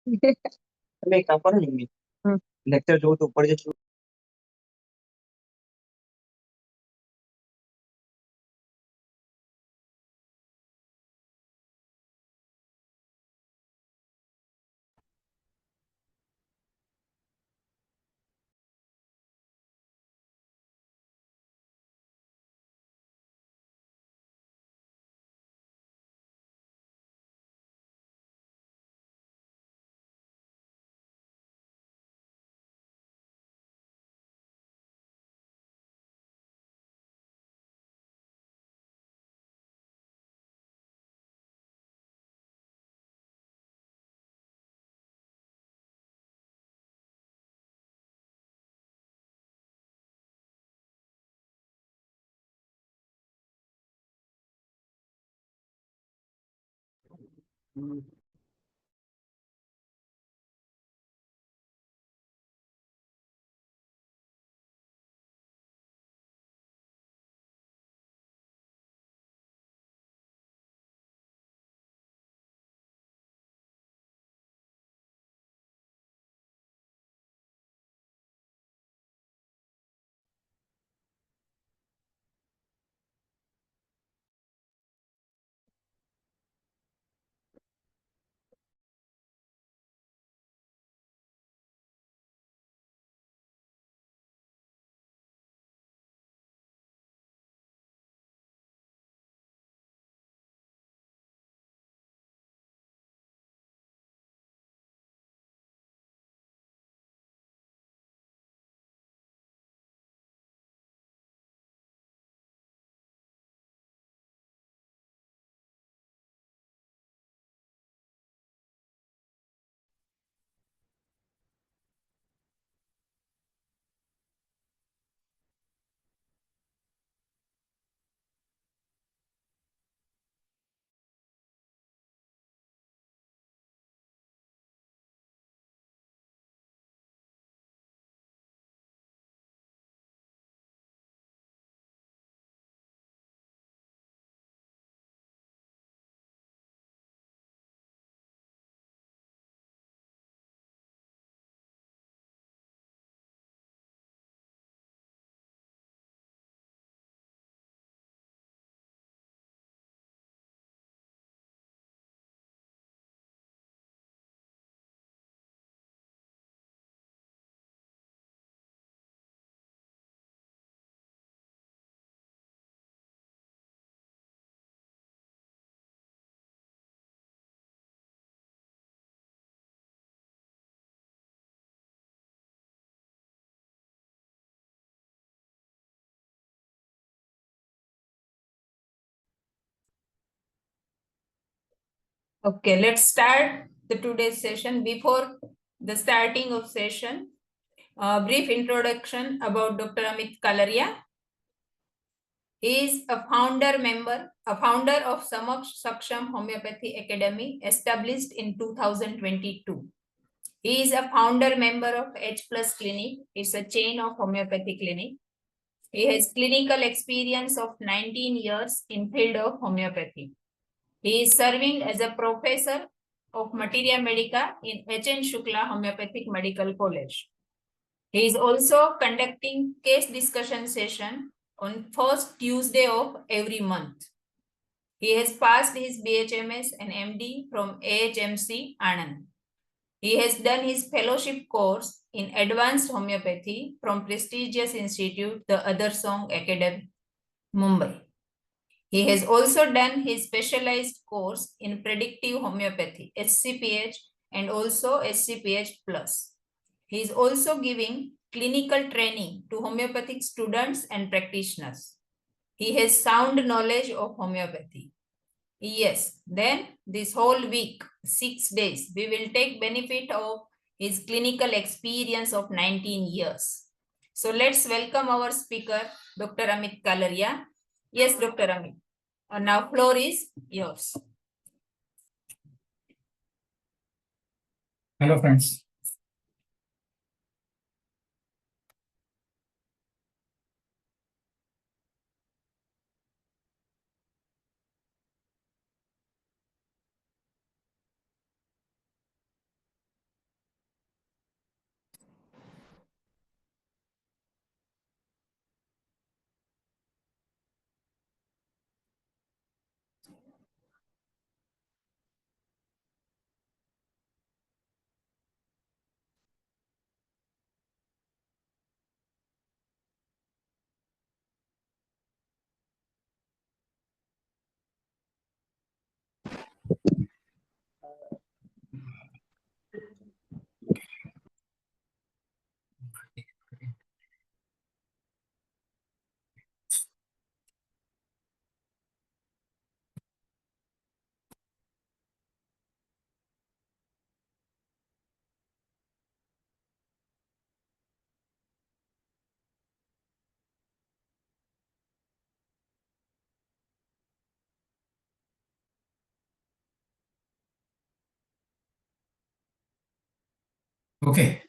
તમે એક કામ કરો ને મમ્મી, લેક્ચર જોવું તો ઉપર જજો. Okay, let's start the today's session. Before the starting of session, a brief introduction about Dr. Amit Kalaria. He is a founder of Saksham Homeopathy Academy, established in 2022. He is a founder member of H Plus Clinic. It's a chain of homeopathy clinic. He has clinical experience of 19 years in field of homeopathy. He is serving as a professor of Materia Medica in H.N. Shukla Homeopathic Medical College. He is also conducting case discussion session on first Tuesday of every month. He has passed his BHMS and MD from AHMC Anand. He has done his fellowship course in advanced homeopathy from prestigious institute, the Othersong Academy, Mumbai. He has also done his specialized course in predictive homeopathy, SCPH, and also SCPH Plus. He is also giving clinical training to homeopathic students and practitioners. He has sound knowledge of homeopathy. Yes, then this whole week, 6 days, we will take benefit of his clinical experience of 19 years. So let's welcome our speaker, Dr. Amit Kalaria. Yes, Dr. Amit. Now floor is yours. Hello friends. Okay.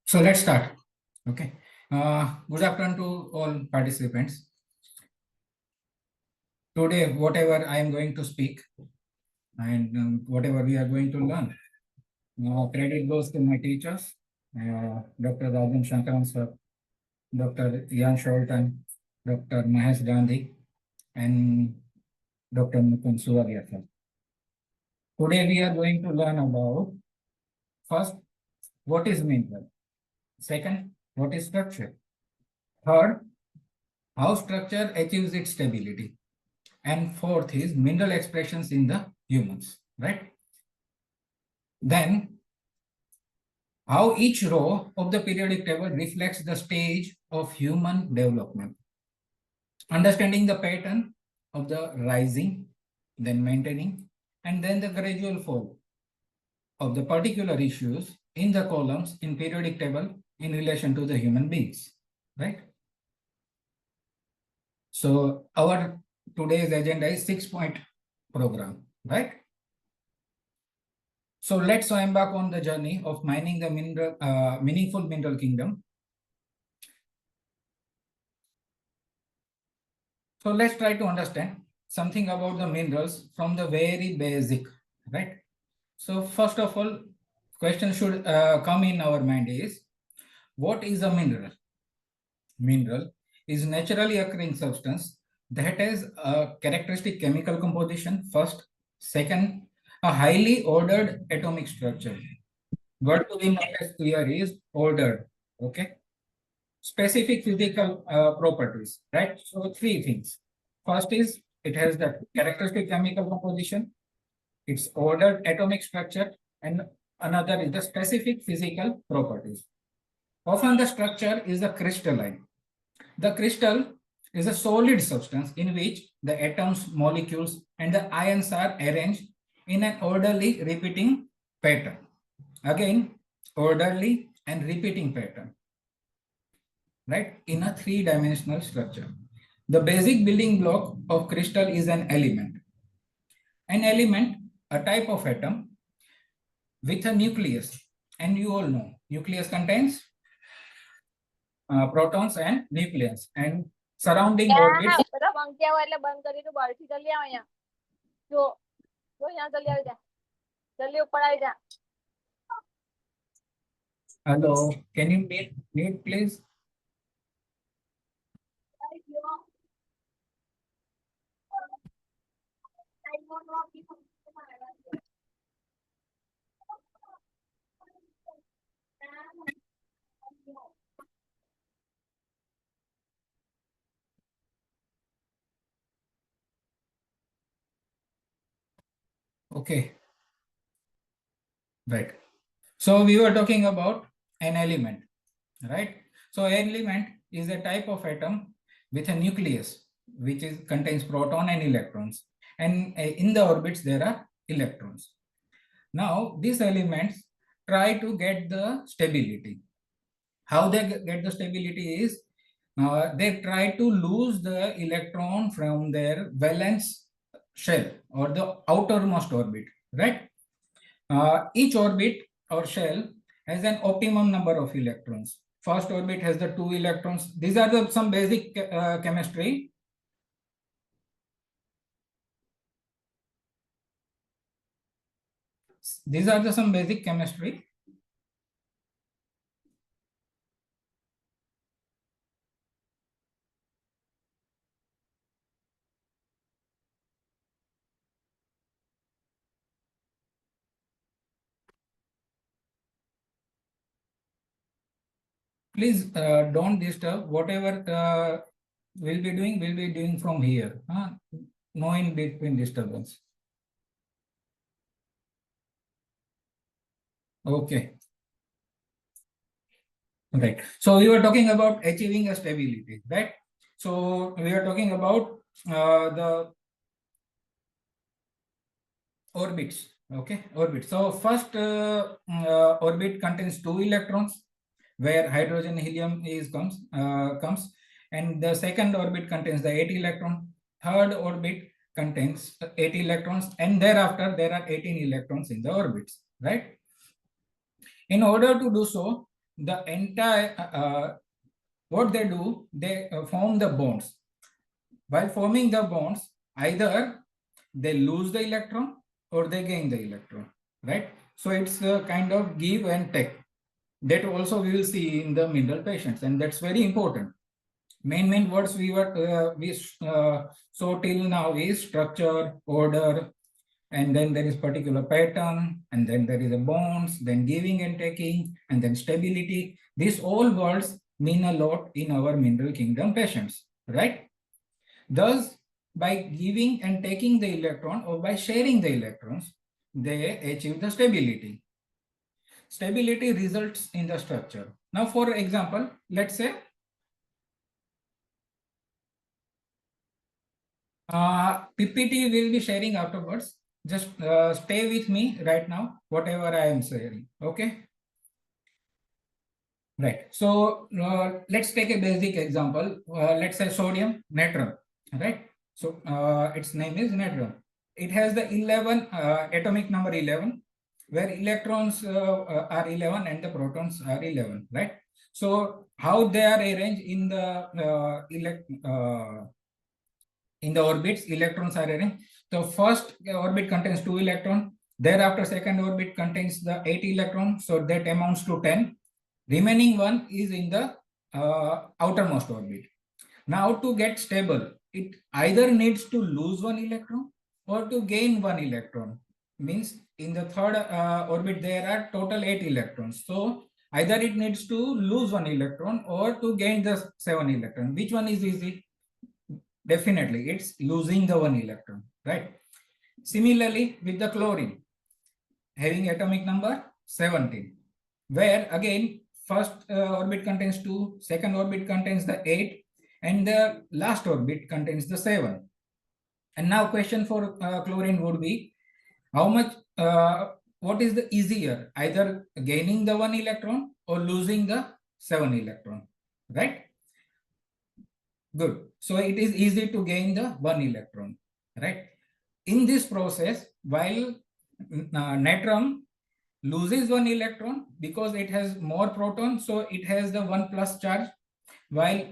So let's start. Okay. Good afternoon to all participants. Today, whatever I am going to speak and whatever we are going to learn, credit goes to my teachers, Dr. Rajan Shankaran sir, Dr. Ian Sholton, Dr. Mahesh Gandhi, and Dr. Mukund Suvaria sir. Today we are going to learn about first, what is mineral? Second, what is structure? Third, how structure achieves its stability. And fourth is mineral expressions in the humans, right? Then, how each row of the periodic table reflects the stage of human development. Understanding the pattern of the rising, then maintaining, and then the gradual fall of the particular issues in the columns in periodic table in relation to the human beings, right? So our today's agenda is 6-point program, right? So let's embark on the journey of mining the meaningful mineral kingdom. So let's try to understand something about the minerals from the very basic, right? So first of all, question should come in our mind is, what is a mineral? Mineral is naturally occurring substance that has a characteristic chemical composition first, second, a highly ordered atomic structure. What to be noticed here is ordered, okay? Specific physical properties, right? So three things. First is it has the characteristic chemical composition, its ordered atomic structure, and another is the specific physical properties. Often the structure is the crystalline. The crystal is a solid substance in which the atoms, molecules, and the ions are arranged in an orderly repeating pattern. Again, orderly and repeating pattern, right? In a three-dimensional structure. The basic building block of crystal is an element. An element, a type of atom with a nucleus. And you all know, nucleus contains protons and nucleons. And surrounding orbits. બધા પંક્તિ આવે એટલે બંધ કરી તો બહારથી જલ્દી આવ અહીંયા જો જો અહીંયા જલ્દી આવી જા જલ્દી ઉપર આવી જા. Hello, can you mute please? Okay. Right. So we were talking about an element, right? So an element is a type of atom with a nucleus, which contains proton and electrons. And in the orbits, there are electrons. Now, these elements try to get the stability. How they get the stability is, they try to lose the electron from their valence shell or the outermost orbit, right? Each orbit or shell has an optimum number of electrons. First orbit has the 2 electrons. These are some basic chemistry. These are some basic chemistry. Please don't disturb. Whatever we'll be doing from here. No in between disturbance. Okay. Right. So we were talking about achieving a stability, right? So we are talking about the orbits. Okay, orbit. So first orbit contains 2 electrons, where hydrogen helium is comes, and the second orbit contains the 8 electron. Third orbit contains 8 electrons, and thereafter there are 18 electrons in the orbits, right? In order to do so, the entire what they do, they form the bonds. While forming the bonds, either they lose the electron or they gain the electron, right? So it's a kind of give and take. That also we will see in the mineral patients, and that's very important. Main words we saw till now is structure, order, and then there is particular pattern, and then there is a bonds, then giving and taking, and then stability. These all words mean a lot in our mineral kingdom patients, right? Thus, by giving and taking the electron or by sharing the electrons, they achieve the stability. Stability results in the structure. Now, for example, let's say PPT will be sharing afterwards. Just stay with me right now, whatever I am saying, okay? Right. So let's take a basic example. Let's say sodium natron, right? So its name is natron. It has the 11 atomic number 11, where electrons are 11 and the protons are 11, right? So how they are arranged in the orbits, electrons are arranged. So first orbit contains 2 electrons. Thereafter second orbit contains the 8 electrons. So that amounts to 10. Remaining one is in the outermost orbit. Now to get stable, it either needs to lose 1 electron or to gain 1 electron. Means in the third orbit there are total 8 electrons. So either it needs to lose 1 electron or to gain the 7 electron. Which one is easy? Definitely it's losing the 1 electron, right? Similarly with the chlorine, having atomic number 17, where again first orbit contains 2, second orbit contains the 8, and the last orbit contains the 7. And now question for chlorine would be, how much, what is the easier, either gaining the 1 electron or losing the 7 electron, right? Good. So it is easy to gain the 1 electron, right? In this process, while natron loses 1 electron because it has more protons, so it has the 1 plus charge, while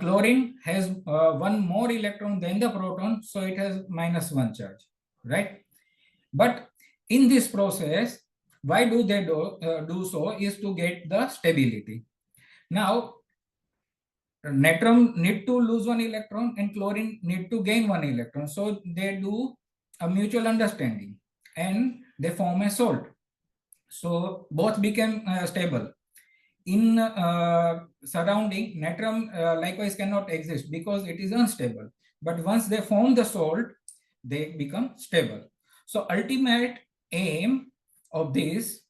chlorine has 1 more electron than the proton, so it has -1 charge, right? But in this process, why do they do so is to get the stability. Now natron need to lose 1 electron and chlorine need to gain 1 electron, so they do a mutual understanding and they form a salt. So both became stable. In surrounding, natron likewise cannot exist because it is unstable. But once they form the salt, they become stable. So ultimate aim of these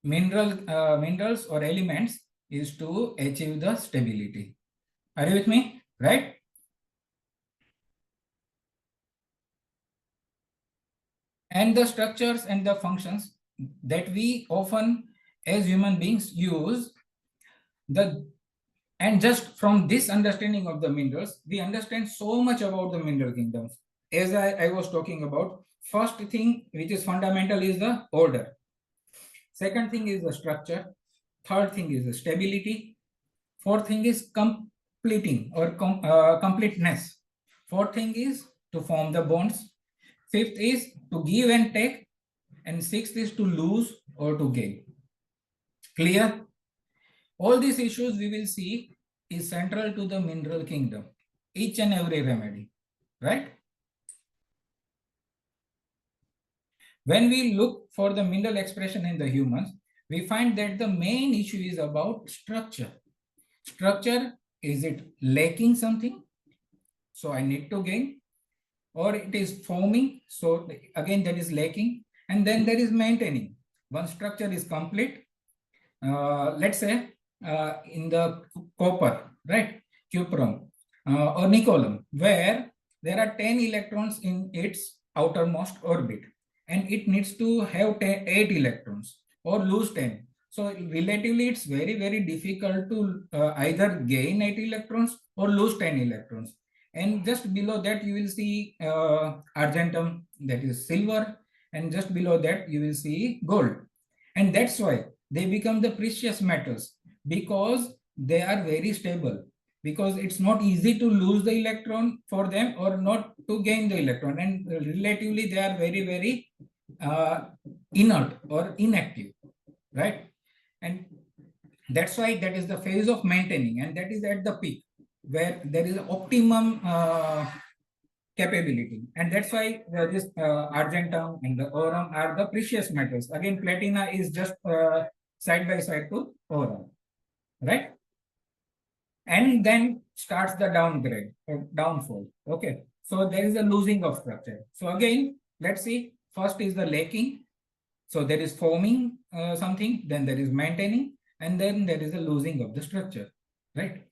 minerals or elements is to achieve the stability. Are you with me? Right? And the structures and the functions that we often as human beings use, and just from this understanding of the minerals, we understand so much about the mineral kingdoms. As I was talking about, first thing which is fundamental is the order. Second thing is the structure. Third thing is the stability. Fourth thing is completing or completeness. Fourth thing is to form the bonds. Fifth is to give and take. And sixth is to lose or to gain. Clear? All these issues we will see is central to the mineral kingdom. Each and every remedy, right? When we look for the mineral expression in the humans, we find that the main issue is about structure. Structure, is it lacking something? So I need to gain. or it is forming. So again, that is lacking. And then there is maintaining. One structure is complete. Let's say in the copper, right, cuprum or nickelum, where there are 10 electrons in its outermost orbit, and it needs to have 8 electrons or lose 10. So relatively, it's very, very difficult to either gain 8 electrons or lose 10 electrons. And just below that, you will see argentum, that is silver, and just below that, you will see gold. And that's why they become the precious metals, because they are very stable, because it's not easy to lose the electron for them or not to gain the electron, and relatively they are very, very inert or inactive, right? And that's why that is the phase of maintaining, and that is at the peak where there is optimum capability. And that's why this argentum and the aurum are the precious metals. Again, platina is just side by side to aurum, right? And then starts the downgrade or downfall. Okay, so there is a losing of structure. So again, let's see, first is the lacking. So there is forming something, then there is maintaining, and then there is a losing of the structure, right?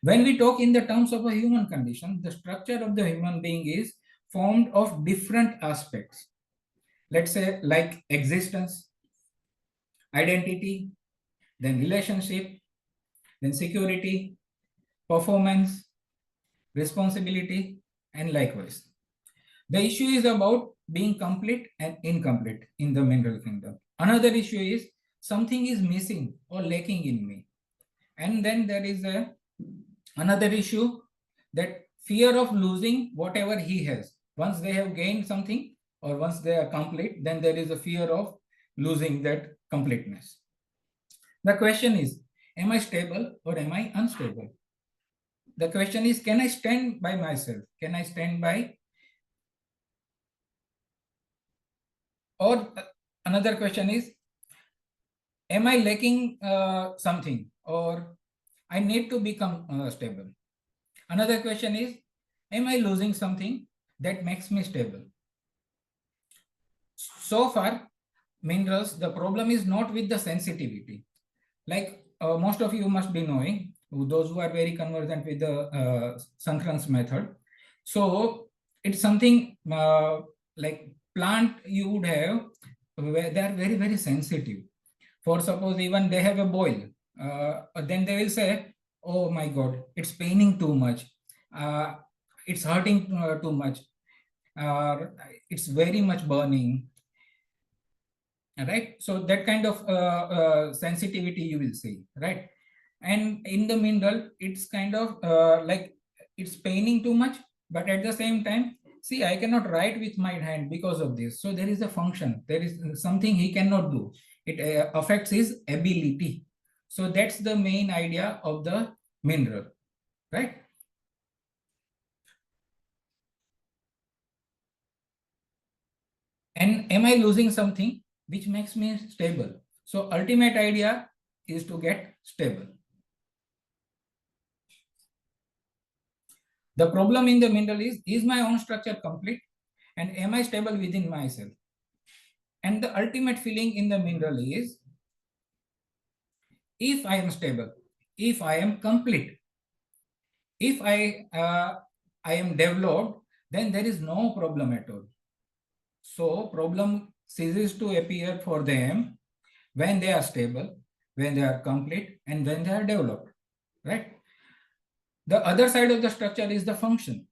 When we talk in the terms of a human condition, the structure of the human being is formed of different aspects. Let's say like existence, identity, then relationship, then security, performance, responsibility, and likewise. The issue is about being complete and incomplete in the mineral kingdom. Another issue is something is missing or lacking in me. And then there is another issue, that fear of losing whatever he has. Once they have gained something or once they are complete, then there is a fear of losing that completeness. The question is, am I stable or am I unstable? The question is, can I stand by myself? Can I stand by? Or another question is, am I lacking something, or I need to become stable? Another question is, am I losing something that makes me stable? So far, minerals, the problem is not with the sensitivity. Like most of you must be knowing, those who are very conversant with the Sankrans method. So it's something like plant you would have where they are very, very sensitive. For suppose even they have a boil, then they will say, oh my God, it's paining too much. It's hurting too much. It's very much burning. Right? So that kind of sensitivity you will see, right? And in the mineral, it's kind of like it's paining too much, but at the same time, see, I cannot write with my hand because of this. So there is a function, there is something he cannot do. It affects his ability. So that's the main idea of the mineral, right? And am I losing something which makes me stable? So ultimate idea is to get stable. The problem in the mineral is my own structure complete? And am I stable within myself? And the ultimate feeling in the mineral is, if I am stable, if I am complete, if I am developed, then there is no problem at all. So problem ceases to appear for them when they are stable, when they are complete, and when they are developed, right? The other side of the structure is the function.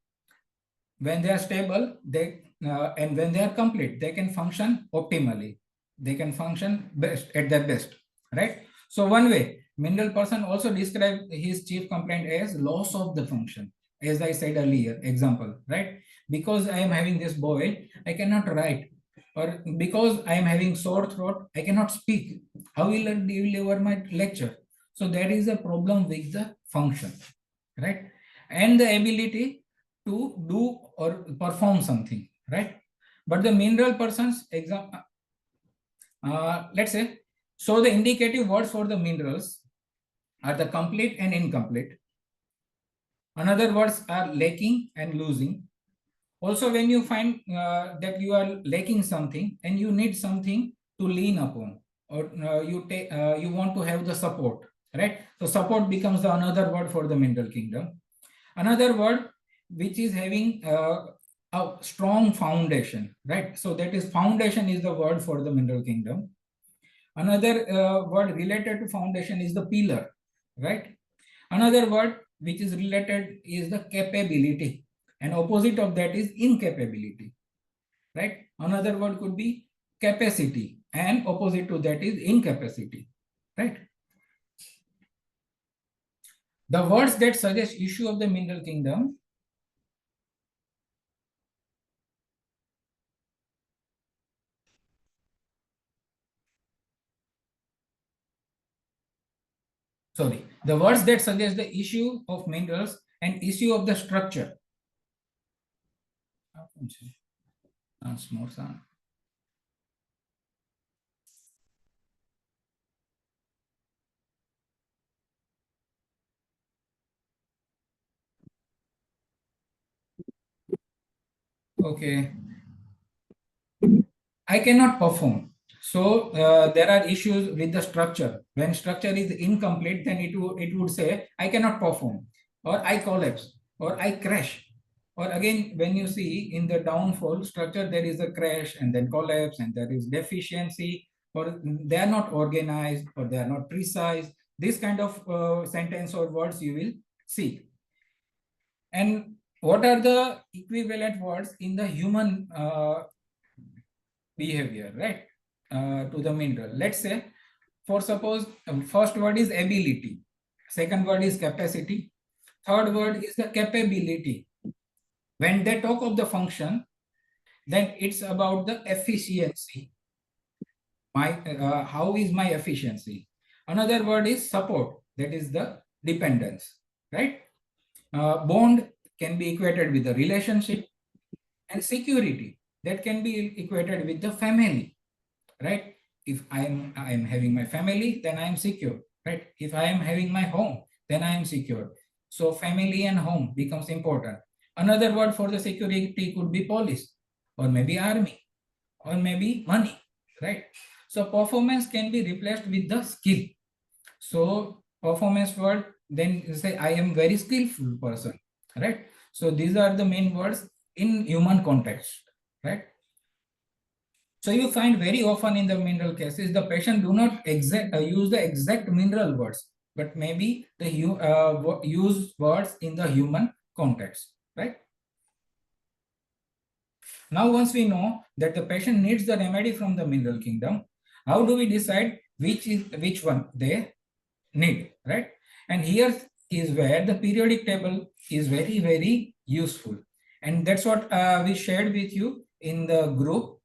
When they are stable, and when they are complete, they can function optimally. They can function best at their best, right? So one way, mineral person also described his chief complaint as loss of the function. As I said earlier, example, right? Because I am having this boil, I cannot write. Or because I am having sore throat, I cannot speak. How will I deliver my lecture? So there is a problem with the function, right? And the ability to do or perform something, right? But the mineral person's example, let's say, so the indicative words for the minerals are the complete and incomplete. Another words are lacking and losing. Also, when you find that you are lacking something and you need something to lean upon, or you want to have the support, right? So support becomes the another word for the mineral kingdom. Another word which is having a strong foundation, right? So that is foundation is the word for the mineral kingdom. Another word related to foundation is the pillar, right? Another word which is related is the capability, and opposite of that is incapability, right? Another word could be capacity, and opposite to that is incapacity, right? The words that suggest issue of the mineral kingdom the words that suggest the issue of minerals and issue of the structure. Okay, I cannot perform. So there are issues with the structure. When structure is incomplete, then it would say I cannot perform, or I collapse, or I crash. Or again, when you see in the downfall structure, there is a crash and then collapse, and there is deficiency, or they are not organized, or they are not precise. This kind of sentence or words you will see. And what are the equivalent words in the human behavior, right? To the mineral. Let's say, for suppose, first word is ability, second word is capacity, third word is the capability. When they talk of the function, then it's about the efficiency. How is my efficiency? Another word is support, that is the dependence, right? Bond can be equated with the relationship, and security that can be equated with the family, right? If I am having my family, then I am secure, right? If I am having my home, then I am secure. So family and home becomes important. Another word for the security could be police, or maybe army, or maybe money, right? So performance can be replaced with the skill. So performance word, then you say I am very skillful person, right? So these are the main words in human context, right? So you find very often in the mineral cases, the patient do not use the exact mineral words, but maybe the use words in the human context, right? Now, once we know that the patient needs the remedy from the mineral kingdom, how do we decide which one they need, right? And here is where the periodic table is very, very useful. And that's what we shared with you in the group.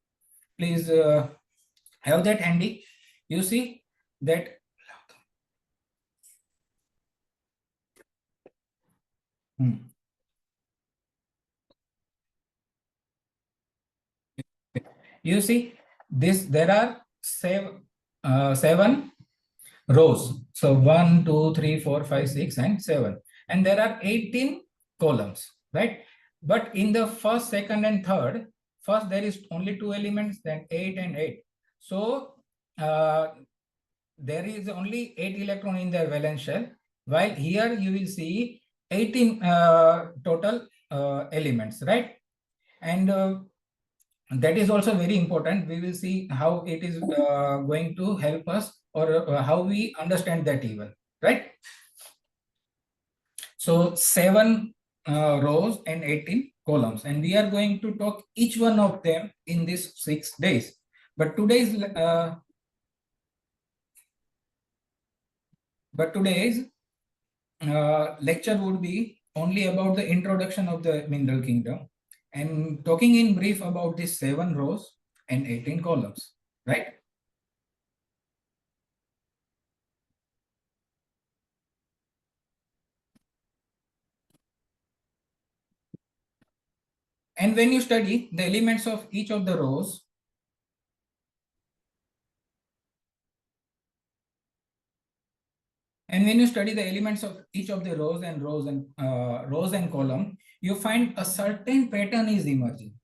Please have that handy. You see that you see this, there are seven rows. So 1, 2, 3, 4, 5, 6, and 7. And there are 18 columns, right? But in the first, second, and third, first there is only 2 elements, then 8 and 8. So there is only 8 electron in their valence shell, while here you will see 18 total elements, right? And that is also very important. We will see how it is going to help us, or how we understand that even, right? So 7 rows and 18 columns, and we are going to talk each one of them in these 6 days. But today's lecture would be only about the introduction of the mineral kingdom, and talking in brief about these 7 rows and 18 columns, right? And when you study the elements of each of the rows, and when you study the elements of each of the rows and column, you find a certain pattern is emerging.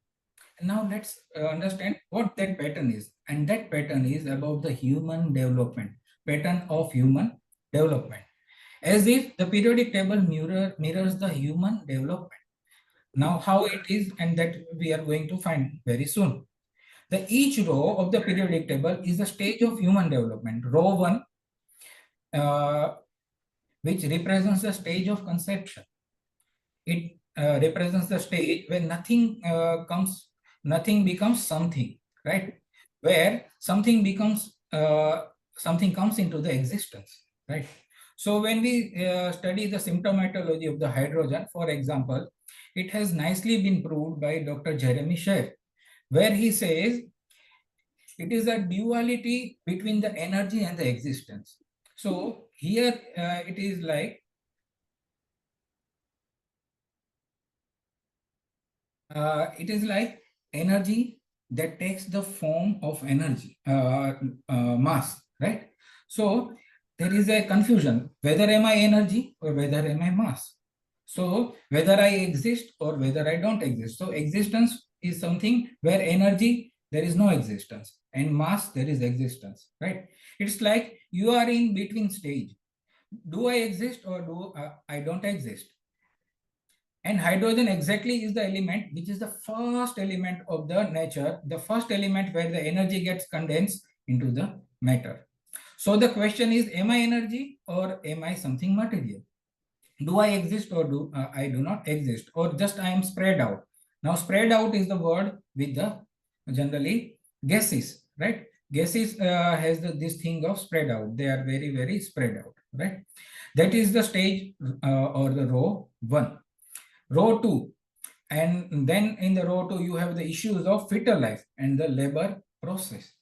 Now let's understand what that pattern is. And that pattern is about the human development, pattern of human development. As if the periodic table mirrors the human development. Now how it is, and that we are going to find very soon. Each row of the periodic table is a stage of human development. Row 1, which represents the stage of conception. It represents the stage where nothing becomes something, right? Where something becomes something comes into the existence, right? So when we study the symptomatology of the hydrogen, for example, it has nicely been proved by Dr. Jeremy Sher, where he says it is a duality between the energy and the existence. So here it is like energy that takes the form of energy, mass, right? So there is a confusion, whether am I energy or whether am I mass? So whether I exist or whether I don't exist. So existence is something where energy, there is no existence, and mass, there is existence, right? It's like you are in between stage. Do I exist or do I don't exist? And hydrogen exactly is the element which is the first element of the nature, the first element where the energy gets condensed into the matter. So the question is, am I energy or am I something material? Do I exist or do I do not exist, or just I am spread out? Now spread out is the word with the generally gases, right? Gases has this thing of spread out. They are very, very spread out, right? That is the stage or the row 1. Row 2, and then in the row 2 you have the issues of fetal life and the labor process.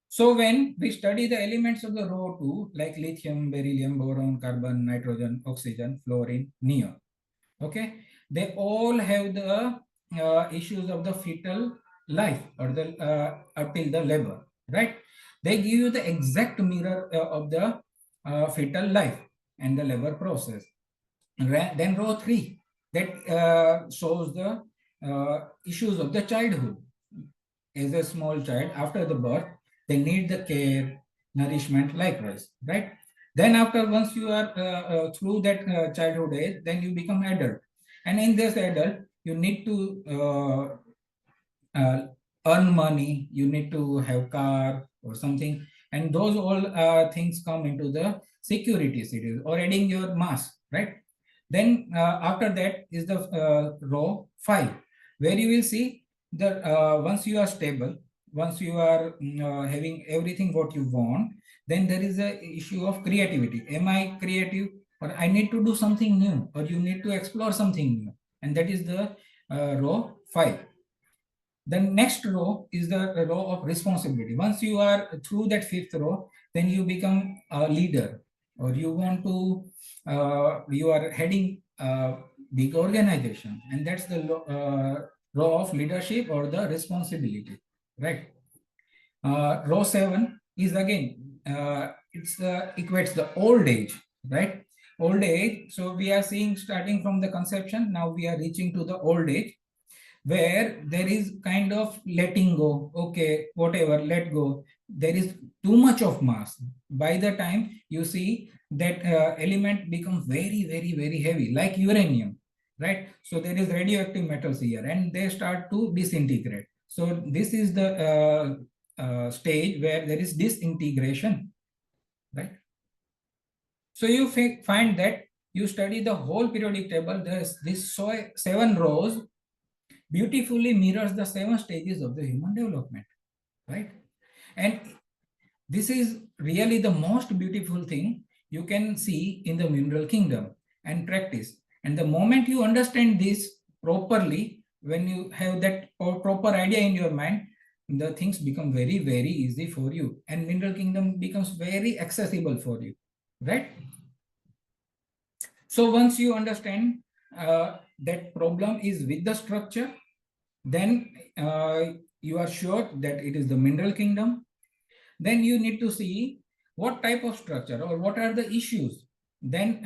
So when we study the elements of the row 2, like lithium, beryllium, boron, carbon, nitrogen, oxygen, fluorine, neon, okay, they all have the issues of the fetal life or the until the labor, right? They give you the exact mirror of the fetal life and the labor process. Then row 3, that shows the issues of the childhood. As a small child, after the birth, they need the care, nourishment, likewise, right? Then after, once you are through that childhood age, then you become adult. And in this adult, you need to earn money, you need to have car or something. And those all things come into the security series or adding your mass, right? Then after that is the row 5, where you will see that once you are stable, once you are having everything what you want, then there is a issue of creativity. Am I creative, or I need to do something new, or you need to explore something new? And that is the row 5. The next row is the row of responsibility. Once you are through that 5th row, then you become a leader, or you want to you are heading a big organization, and that's the row of leadership or the responsibility, right? Row 7 is again it's equates the old age, right? Old age. So we are seeing starting from the conception, now we are reaching to the old age, where there is kind of letting go. Okay, whatever, let go. There is too much of mass. By the time you see that element becomes very, very, very heavy, like uranium, right? So there is radioactive metals here, and they start to disintegrate. So this is the stage where there is disintegration, right? So you find that you study the whole periodic table, there's this 7 rows beautifully mirrors the 7 stages of the human development, right? And this is really the most beautiful thing you can see in the mineral kingdom and practice. And the moment you understand this properly, when you have that proper idea in your mind, the things become very, very easy for you, and mineral kingdom becomes very accessible for you, right? So once you understand that problem is with the structure, then you are sure that it is the mineral kingdom. Then you need to see what type of structure or what are the issues then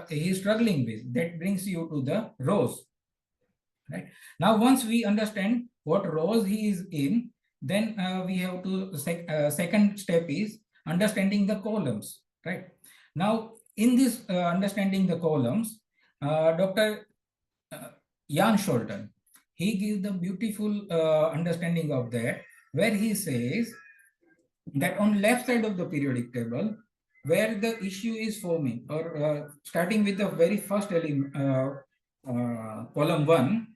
he is struggling with. That brings you to the rows. Right. Now, once we understand what rows he is in, then we have to, second step is understanding the columns. Right. Now, in this understanding the columns, Dr. Jan Scholten, he gives the beautiful understanding of that, where he says that on left side of the periodic table, where the issue is forming, or starting with the very first element, column 1,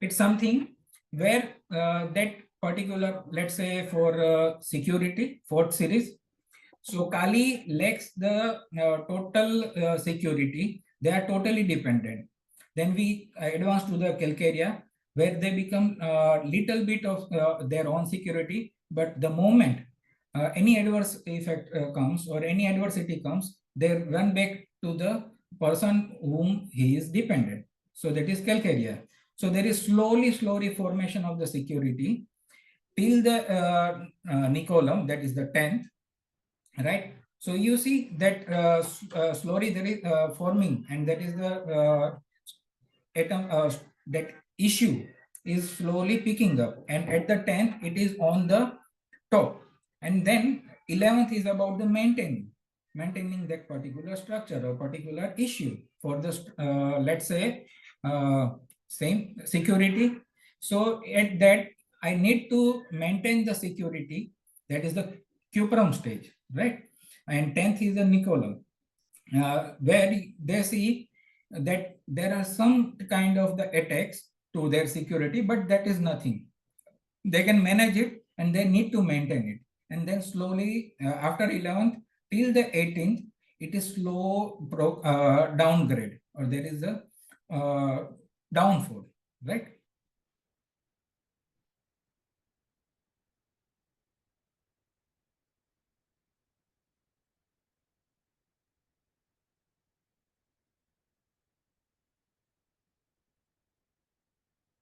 it's something where that particular, let's say for security, 4th series. So Kali lacks the total security. They are totally dependent. Then we advance to the calcarea, where they become little bit of their own security. But the moment any adverse effect comes or any adversity comes, they run back to the person whom he is dependent. So that is calcarea. So there is slowly formation of the security till the Nicolum, that is the 10th, right? So you see that slowly there is forming, and that is the atom, that issue is slowly picking up, and at the 10th it is on the top, and then 11th is about the maintaining that particular structure or particular issue for the let's say same security. So at that I need to maintain the security, that is the cuprum stage, right? And 10th is the Nicolum, where they see that there are some kind of the attacks to their security, but that is nothing. They can manage it and they need to maintain it. And then slowly after 11th till the 18th, it is slow downgrade, or there is a downfall, right?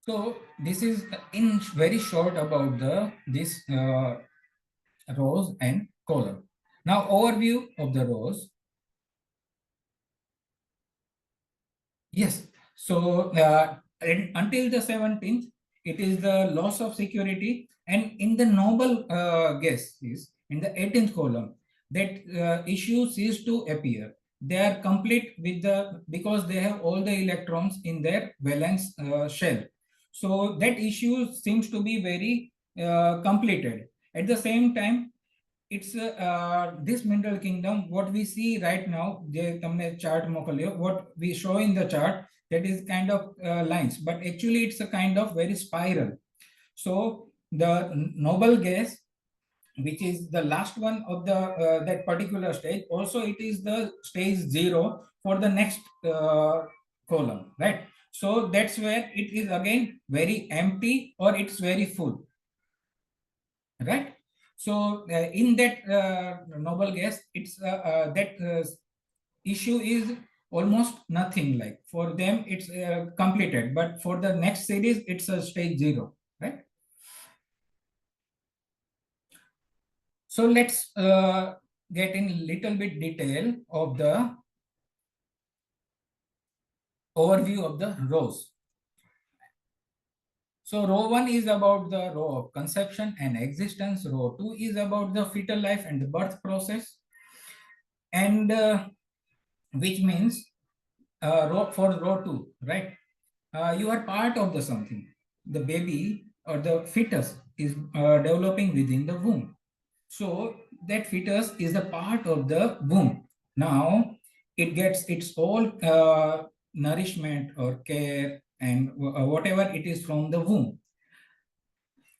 So this is in very short about this rows and column. Now overview of the rows. Yes. So until the 17th, it is the loss of security, and in the noble gases in the 18th column, that issue cease to appear. They are complete with because they have all the electrons in their valence shell. So that issue seems to be very completed. At the same time, it's this mineral kingdom, what we see right now, chart what we show in the chart, that is kind of lines, but actually it's a kind of very spiral. So the noble gas, which is the last one of the that particular stage, also it is the stage 0 for the next column, right? So that's where it is again very empty, or it's very full, right? So in that noble gas, it's that issue is almost nothing. Like for them, it's completed, but for the next series, it's a stage 0, right? So let's get in little bit detail of the overview of the rows. So row 1 is about the row of conception and existence. Row 2 is about the fetal life and the birth process. And which means for row 2, right? You are part of the something. The baby or the fetus is developing within the womb. So that fetus is a part of the womb. Now it gets its all nourishment or care and whatever it is from the womb.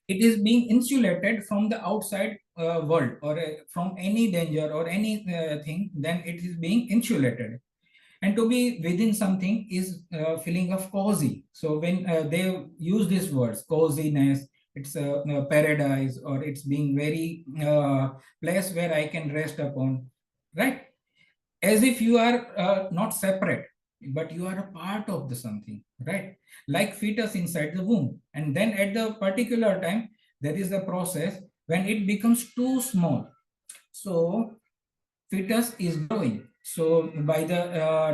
It is being insulated from the outside world, or from any danger or any thing, then it is being insulated. And to be within something is a feeling of cozy. So when they use these words, coziness, it's a paradise, or it's being very place where I can rest upon, right? As if you are not separate, but you are a part of the something, right? Like fetus inside the womb. And then at the particular time, there is a process when it becomes too small. So fetus is growing. So by the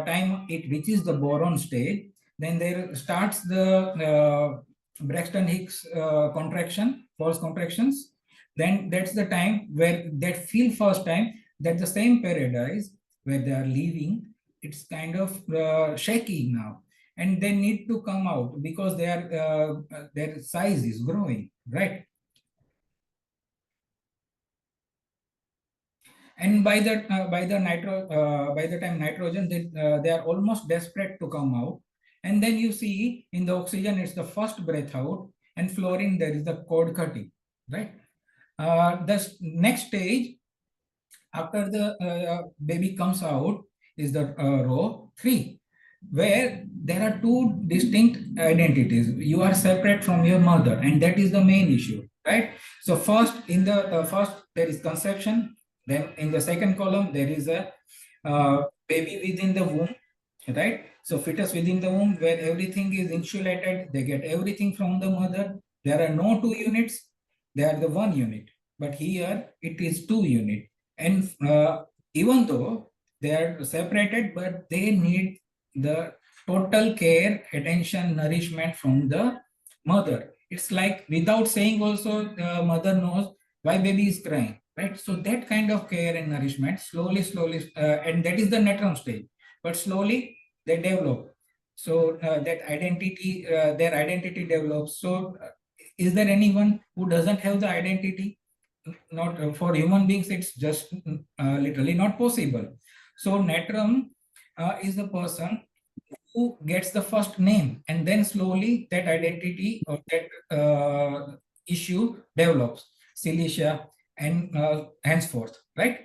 time it reaches the boron stage, then there starts the Braxton Hicks contraction, false contractions. Then that's the time where that feel first time that the same paradise where they are living, it's kind of shaky now, and they need to come out because their size is growing, right? And by the time nitrogen, they are almost desperate to come out. And then you see in the oxygen, it's the first breath out, and fluorine, there is the cord cutting, right? The next stage after the baby comes out is the row 3, where there are two distinct identities. You are separate from your mother, and that is the main issue, right? So first, in the first, there is conception. Then in the second column, there is a baby within the womb, right? So fetus within the womb, where everything is insulated. They get everything from the mother. There are no 2 units. They are the 1 unit. But here it is 2 unit. And even though they are separated, but they need the total care, attention, nourishment from the mother. It's like without saying also, the mother knows why baby is crying, right? So that kind of care and nourishment slowly, and that is the natrum stage, but slowly they develop. So that identity, their identity develops. So is there anyone who doesn't have the identity? Not for human beings, it's just literally not possible. So natrum is the person who gets the first name, and then slowly that identity or that issue develops, Cilicia and henceforth, right?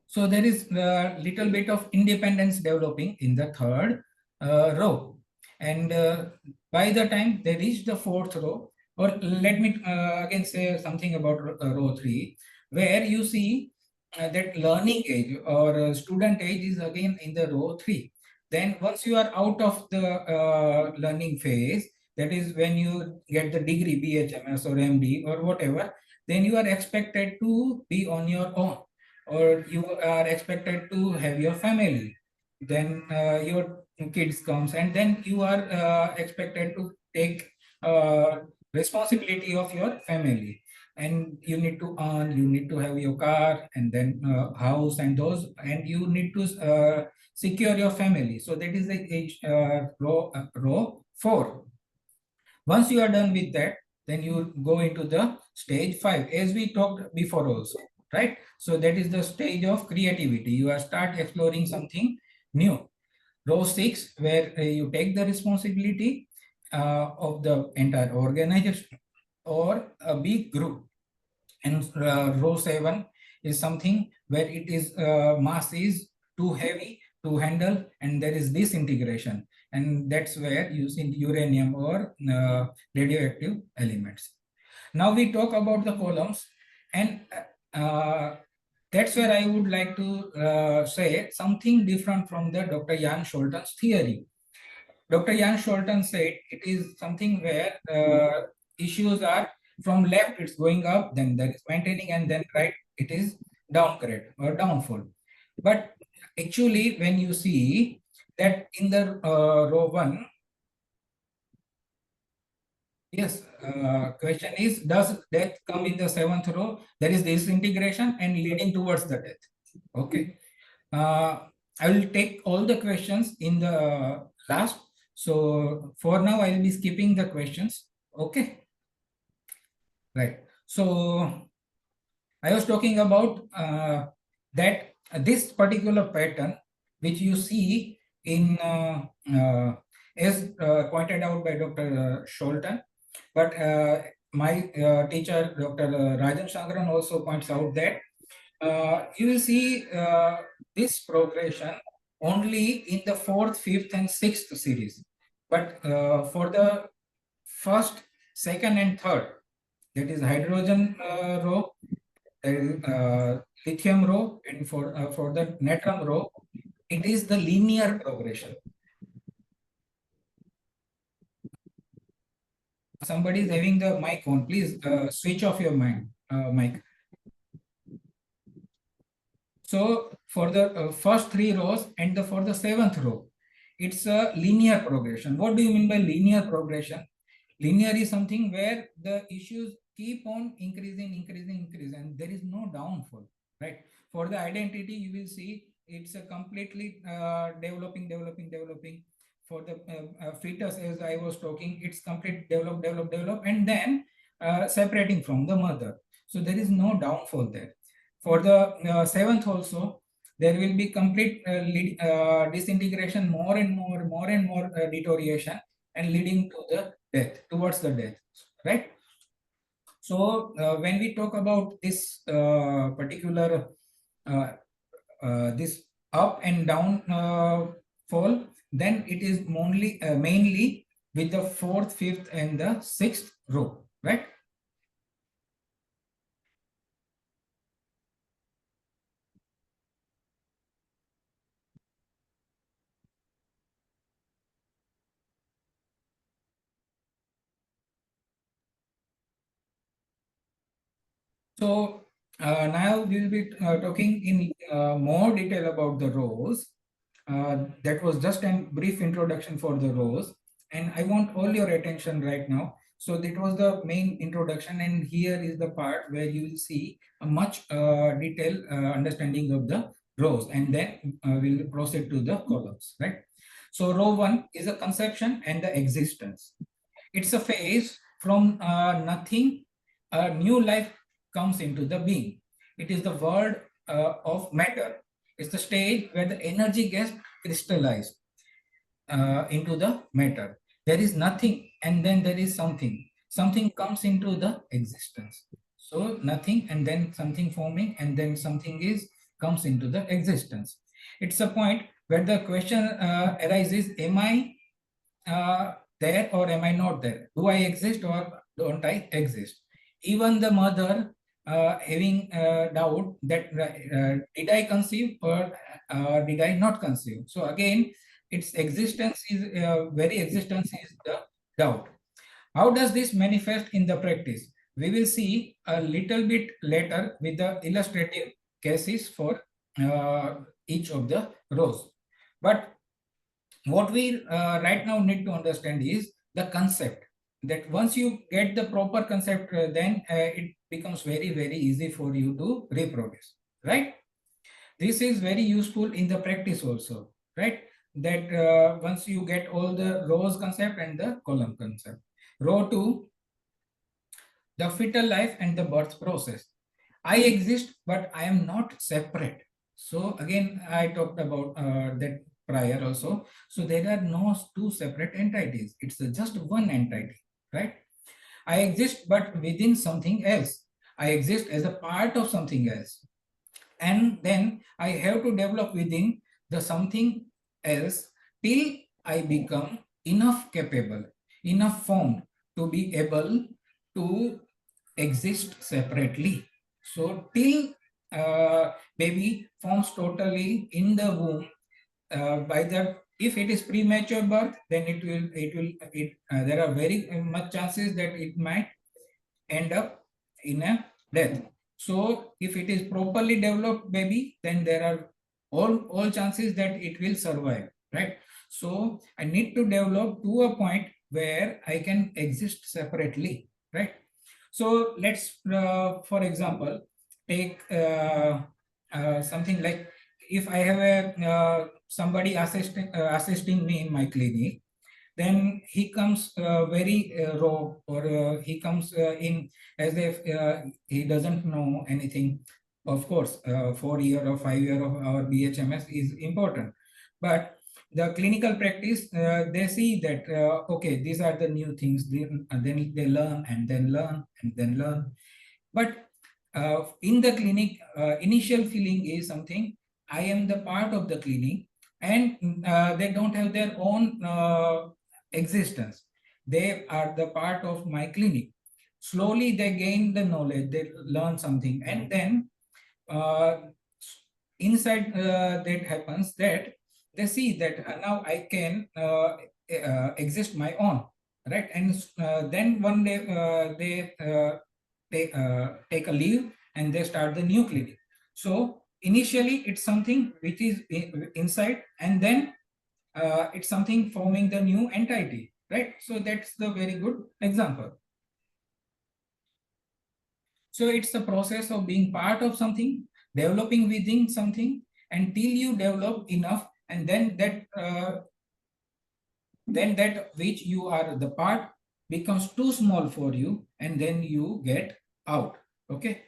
So there is a little bit of independence developing in the third row. And by the time they reach the 4th row, or let me again say something about row 3, where you see that learning age or student age is again in the row 3. Then once you are out of the learning phase, that is when you get the degree, BHMS or MD or whatever, then you are expected to be on your own, or you are expected to have your family. Then your kids comes, and then you are expected to take responsibility of your family, and you need to earn, you need to have your car, and then house and those, and you need to secure your family. So that is the age row 4. Once you are done with that, then you go into the stage 5, as we talked before also, right? So that is the stage of creativity. You are start exploring something new. Row 6, where you take the responsibility of the entire organization or a big group. And row 7 is something where it is mass is too heavy to handle, and there is disintegration, and that's where using uranium or radioactive elements. Now we talk about the columns, and that's where I would like to say something different from the Dr. Jan Scholten's theory. Dr. Jan Scholten said it is something where issues are from left, it's going up, then there is maintaining, and then right, it is downgrade or downfall. But actually, when you see that in the row 1, yes, question is, does death come in the 7th row? There is disintegration and leading towards the death. Okay. I will take all the questions in the last. So for now, I will be skipping the questions. Okay. Right. So I was talking about that this particular pattern, which you see in, as pointed out by Dr. Scholten, but my teacher, Dr. Rajan Shankaran, also points out that you will see this progression only in the 4th, 5th, and 6th series. But for the 1st, 2nd, and 3rd, that is hydrogen row, lithium row, and for the natrum row, it is the linear progression. somebody is having the mic on, please switch off your mic. So for the first 3 rows and for the 7th row, it's a linear progression. What do you mean by linear progression? Linear is something where the issues keep on increasing, and there is no downfall, right? For the identity, you will see it's a completely developing. For the fetus, as I was talking, it's complete develop, and then separating from the mother. So there is no downfall there. For the 7th also, there will be complete disintegration, more and more deterioration, and leading to the death, towards the death, right? So when we talk about this particular this up and down fall, then it is mainly with the 4th, 5th, and the 6th row, right? So now we will be talking in more detail about the rows. That was just a brief introduction for the rows, and I want all your attention right now. So that was the main introduction, and here is the part where you will see a much detailed understanding of the rows, and then we'll proceed to the columns, right? So row 1 is a conception and the existence. It's a phase from nothing, a new life comes into the being. It is the world of matter. It's the stage where the energy gets crystallized into the matter. There is nothing, and then there is something. Something comes into the existence. So nothing, and then something forming, and then something comes into the existence. It's a point where the question arises: am I there or am I not there? Do I exist or don't I exist? Even the mother having doubt that did I conceive or did I not conceive? So again, its existence is very existence is the doubt. How does this manifest in the practice? We will see a little bit later with the illustrative cases for each of the rows. But what we right now need to understand is the concept, that once you get the proper concept, then it becomes very easy for you to reproduce, right? This is very useful in the practice also, right? That once you get all the rows concept and the column concept. Row 2, the fetal life and the birth process. I exist, but I am not separate. So again, I talked about that prior also. So there are no 2 separate entities. It's just one entity, right? I exist, but within something else. I exist as a part of something else. And then I have to develop within the something else till I become enough capable, enough formed to be able to exist separately. So till baby forms totally in the womb, by the, if it is premature birth, then there are very much chances that it might end up in a death. So if it is properly developed baby, then there are all chances that it will survive, right? So I need to develop to a point where I can exist separately, right? So let's, for example, take something like, if I have a somebody assisting me in my clinic, then he comes very raw, or he comes in as if he doesn't know anything. Of course, 4 year or 5 year of our BHMS is important, but the clinical practice, they see that okay, these are the new things. Then they learn and then learn and then learn. But in the clinic, initial feeling is something, I am the part of the clinic, and they don't have their own existence. They are the part of my clinic. Slowly they gain the knowledge, they learn something, and then inside that happens that they see that now I can exist my own. right? And then one day they take a leave and they start the new clinic. So initially it's something which is inside, and then it's something forming the new entity, right? So that's the very good example. So it's the process of being part of something, developing within something, until you develop enough, and then that which you are the part becomes too small for you, and then you get out. Okay,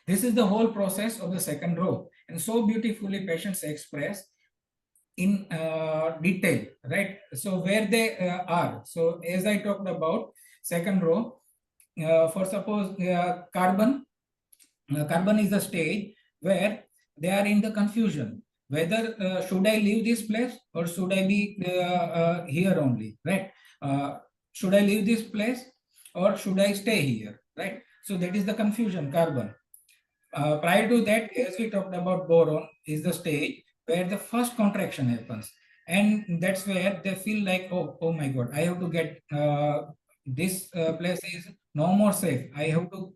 this is the whole process of the second row, and so beautifully patients express in detail, right? So where they are. So as I talked about second row, for suppose carbon is the stage where they are in the confusion whether should I leave this place or should I be here only, right? Should I leave this place or should I stay here, right? So that is the confusion, carbon. Prior to that, as we talked about, boron is the stage where the first contraction happens, and that's where they feel like, oh my god, I have to get this place is no more safe, I have to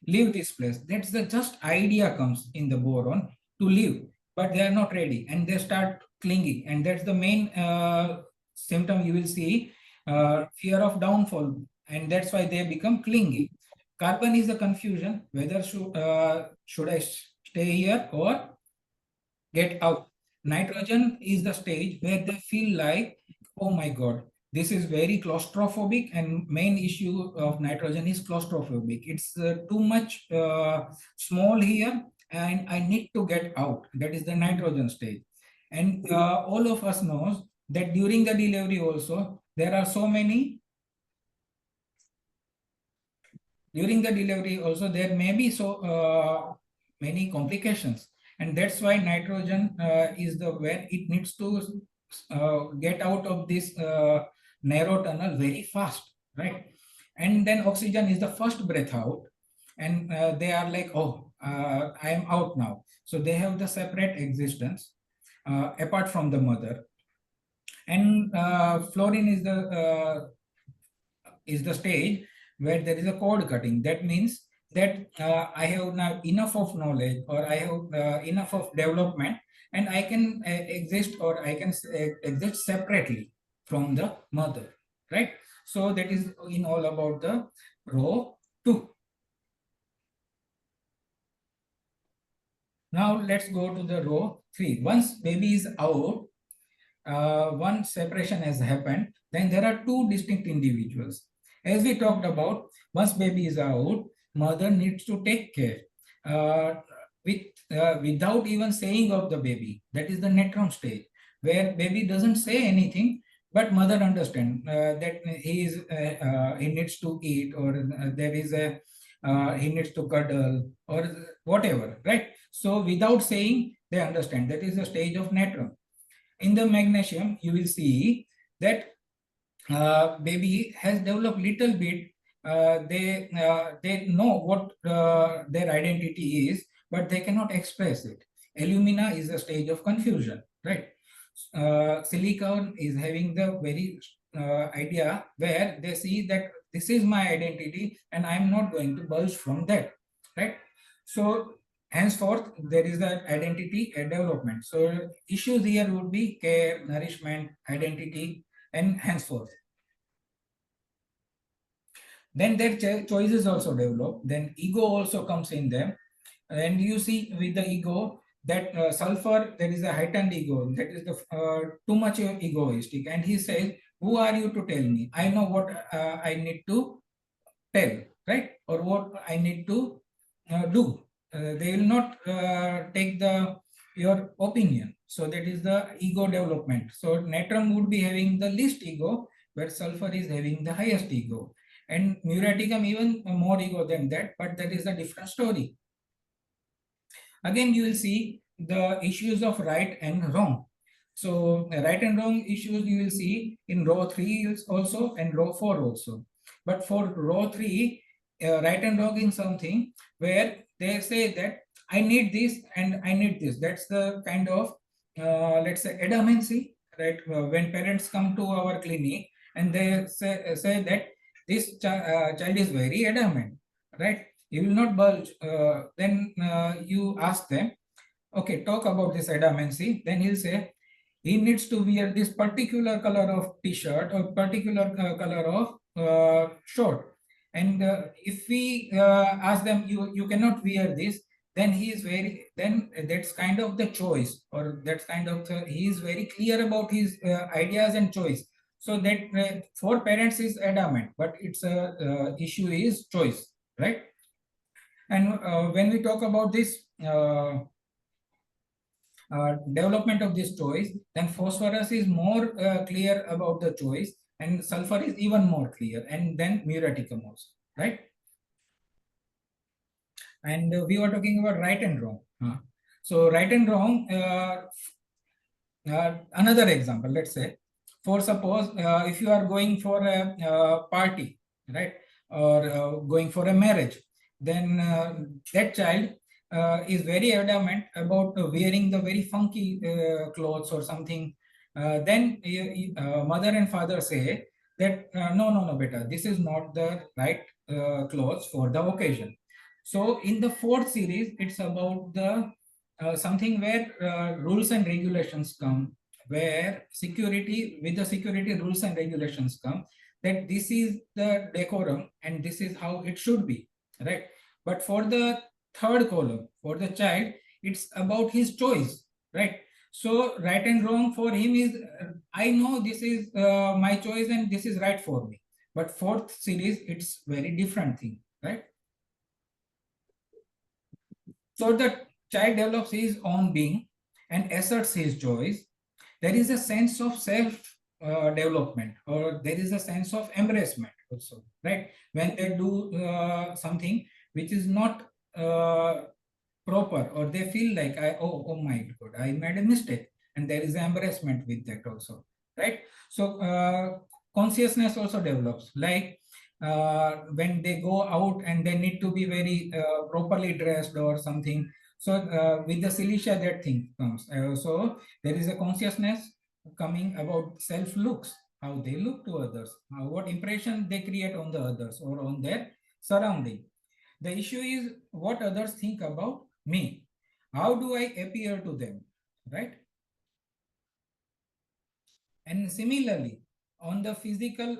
leave this place. That's the just idea comes in the boron to leave, but they are not ready and they start clinging, and that's the main symptom you will see, fear of downfall, and that's why they become clingy. Carbon is the confusion whether should I stay here or get out. Nitrogen is the stage where they feel like, oh my god, this is very claustrophobic, and main issue of nitrogen is claustrophobic. It's too much small here and I need to get out. That is the nitrogen stage. And all of us knows that during the delivery also there are so many, during the delivery also there may be so many complications, and that's why nitrogen is the where it needs to get out of this narrow tunnel very fast, right? And then oxygen is the first breath out, and they are like, oh, I am out now. So they have the separate existence apart from the mother. And fluorine is the stage where there is a cord cutting. That means that I have now enough of knowledge, or I have enough of development, and I can exist, or I can exist separately from the mother, right? So that is in all about the row 2. Now let's go to the row 3. Once baby is out, one separation has happened, then there are two distinct individuals. As we talked about, once baby is out, mother needs to take care without even saying of the baby. That is the natron stage, where baby doesn't say anything, but mother understands that he needs to eat, or there is a he needs to cuddle or whatever, right? So without saying, they understand. That is the stage of natron. In the magnesium, you will see that baby has developed little bit. They know what their identity is, but they cannot express it. Alumina is a stage of confusion, right? Silicon is having the very idea where they see that this is my identity and I'm not going to budge from that, right? So henceforth, there is the identity and development. So issues here would be care, nourishment, identity, and henceforth. Then their choices also develop. Then ego also comes in them. And you see with the ego that sulfur, there is a heightened ego. That is the too much egoistic. And he says, who are you to tell me? I know what I need to tell, right? Or what I need to do. They will not take your opinion. So that is the ego development. So natron would be having the least ego, where sulfur is having the highest ego, and muriaticum even more ego than that, but that is a different story. Again, you will see the issues of right and wrong. So right and wrong issues you will see in row 3 also and row 4 also. But for row 3, right and wrong is something where they say that I need this and I need this. That's the kind of, let's say, adamancy, right? When parents come to our clinic and they say that this child is very adamant, right? He will not budge. Then you ask them, okay, talk about this adamancy. Then he'll say he needs to wear this particular color of t-shirt or particular color of short. And if we ask them, you cannot wear this, then he is very, then that's kind of the choice, or that's kind of he is very clear about his ideas and choice. So that for parents is adamant, but it's a issue is choice, right? And when we talk about this development of this choice, then phosphorus is more clear about the choice, and sulfur is even more clear, and then muriaticum also, right? And we were talking about right and wrong. So right and wrong, another example, let's say, for suppose if you are going for a party, right, or going for a marriage, then that child is very adamant about wearing the very funky clothes or something. Then mother and father say that no, beta, this is not the right clothes for the occasion. So in the fourth series, it's about the something where rules and regulations come, where security, with the security rules and regulations come, that this is the decorum and this is how it should be, right? But for the third column, for the child, it's about his choice, right? So right and wrong for him is, I know this is my choice and this is right for me. But fourth series, it's very different thing, right? So the child develops his own being and asserts his choice. There is a sense of self development, or there is a sense of embracement also, right? When they do something which is not proper, or they feel like, oh my God, I made a mistake, and there is embarrassment with that also, right? So consciousness also develops, like when they go out and they need to be very properly dressed or something. So with the silicia, that thing comes. So there is a consciousness coming about self looks, how they look to others, what impression they create on the others or on their surrounding. The issue is what others think about me. How do I appear to them, right? And similarly, on the physical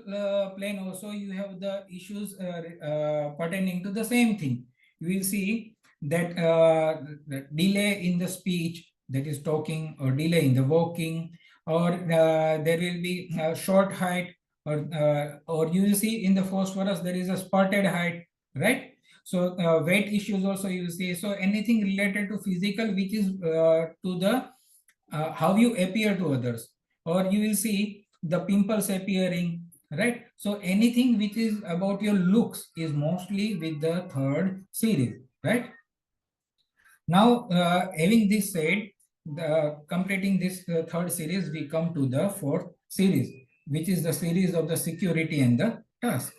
plane also, you have the issues pertaining to the same thing. You will see that the delay in the speech, that is talking, or delay in the walking, or there will be short height, or you will see in the phosphorus there is a spotted height, right? So weight issues also you will see. So anything related to physical, which is to the how you appear to others, or you will see the pimples appearing, right? So anything which is about your looks is mostly with the third series, right? Now, having this said, completing this third series, we come to the fourth series, which is the series of the security and the task.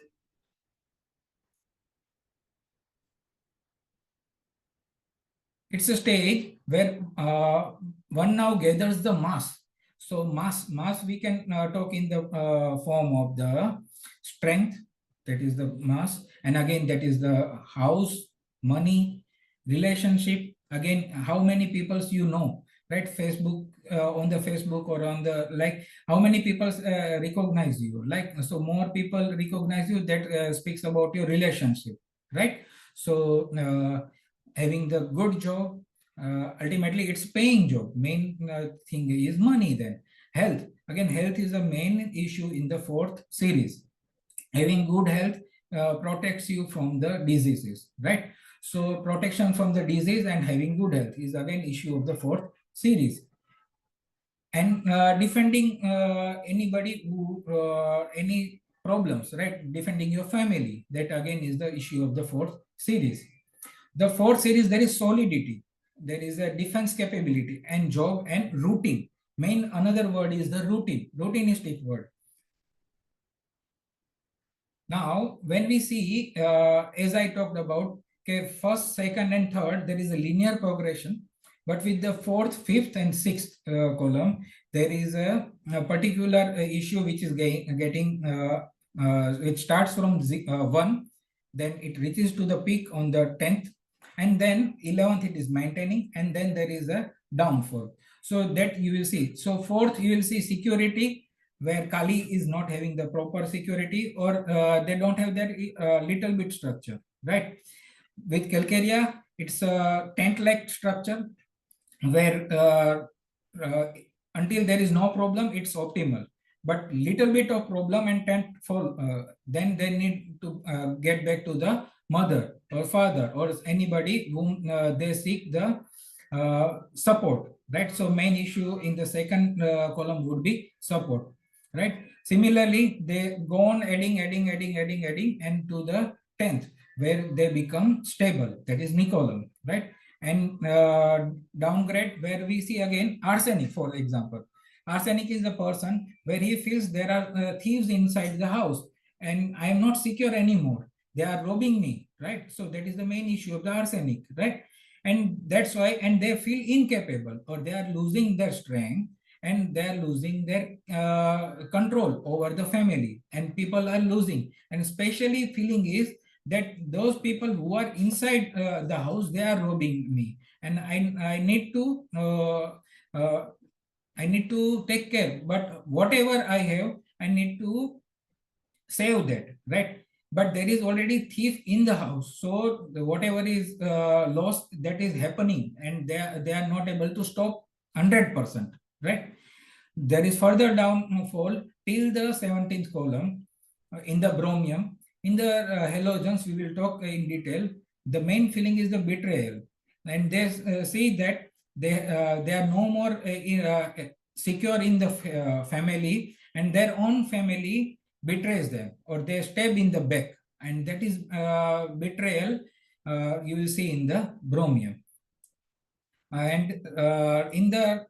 It's a stage where one now gathers the mass. So mass we can talk in the form of the strength, that is the mass, and again that is the house, money, relationship. Again, how many people you know, right? Facebook, on the Facebook or on the, like, how many people recognize you? Like, so more people recognize you, that speaks about your relationship, right? So having the good job, ultimately it's paying job. Main thing is money. Then health, again health is a main issue in the fourth series. Having good health protects you from the diseases, right? So protection from the disease and having good health is again issue of the fourth series. And defending anybody who any problems, right? Defending your family, that again is the issue of the fourth series. The fourth series, there is solidity, there is a defense capability and job and routine. Main another word is the routine, routinistic word. Now, when we see, as I talked about, okay, first, second, and third, there is a linear progression. But with the fourth, fifth, and sixth column, there is a particular issue which is getting, which starts from 1, then it reaches to the peak on the 10th, and then 11th it is maintaining, and then there is a downfall. So that you will see. So fourth, you will see security, where Kali is not having the proper security, or they don't have that little bit structure, right? With Calcarea, it's a tent-like structure, where until there is no problem, it's optimal. But little bit of problem and tent fall, then they need to get back to the mother or father or anybody whom they seek the support, right? So main issue in the second column would be support, right? Similarly, they go on adding, and to the 10th, where they become stable, that is Nicolum, right? And downgrade, where we see again arsenic, for example. Arsenic is the person where he feels there are thieves inside the house and I am not secure anymore. They are robbing me, right? So that is the main issue of the arsenic, right? And that's why, and they feel incapable, or they are losing their strength, and they are losing their control over the family, and people are losing. And especially feeling is that those people who are inside the house, they are robbing me, and I need to take care, but whatever I have, I need to save that, right? But there is already thief in the house, so whatever is lost, that is happening, and they are not able to stop 100%, right? There is further downfall till the 17th column in the bromium. In the halogens, we will talk in detail. The main feeling is the betrayal, and they see that they are no more secure in the family, and their own family betrays them, or they stab in the back, and that is betrayal. You will see in the bromium. And in the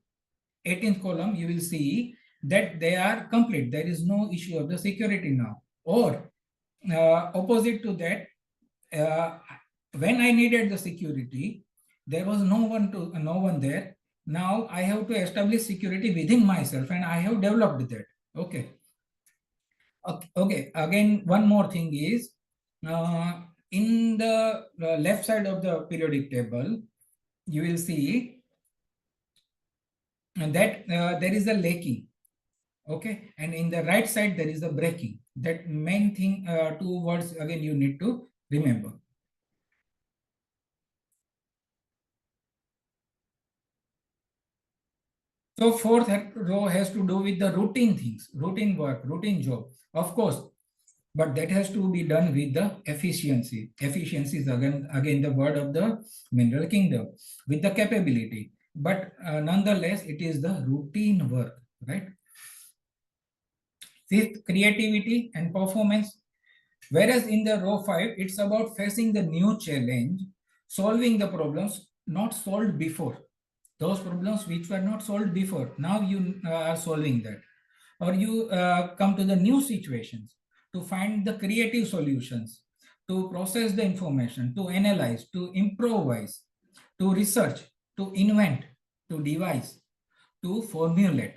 18th column, you will see that they are complete. There is no issue of the security now. Or opposite to that, when I needed the security, there was no one there. Now I have to establish security within myself, and I have developed that. Okay. Okay. Again, one more thing is in the left side of the periodic table, you will see that there is a lacking. Okay, and in the right side there is a breaking. That main thing, 2 words again you need to remember. So fourth row has to do with the routine things, routine work, routine job, of course, but that has to be done with the efficiency. Efficiency is again the word of the mineral kingdom, with the capability, but nonetheless it is the routine work, right? Fifth, creativity and performance. Whereas in the row 5, it's about facing the new challenge, solving the problems not solved before. Those problems which were not solved before, now you are solving that. Or you come to the new situations to find the creative solutions, to process the information, to analyze, to improvise, to research, to invent, to devise, to formulate,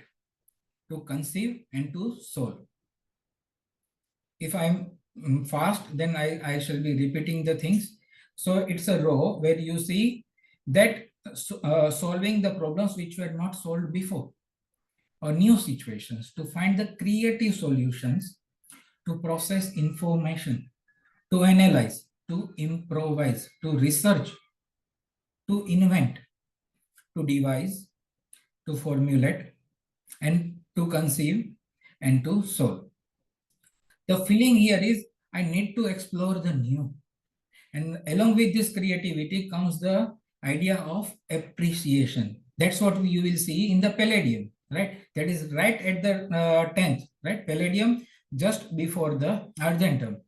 to conceive, and to solve. If I'm fast, then I shall be repeating the things. So it's a row where you see that solving the problems which were not solved before, or new situations, to find the creative solutions, to process information, to analyze, to improvise, to research, to invent, to devise, to formulate, and to conceive, and to solve. The feeling here is I need to explore the new. And along with this creativity comes the idea of appreciation. That's what you will see in the palladium, right? That is right at the 10th, right? Palladium just before the argentum.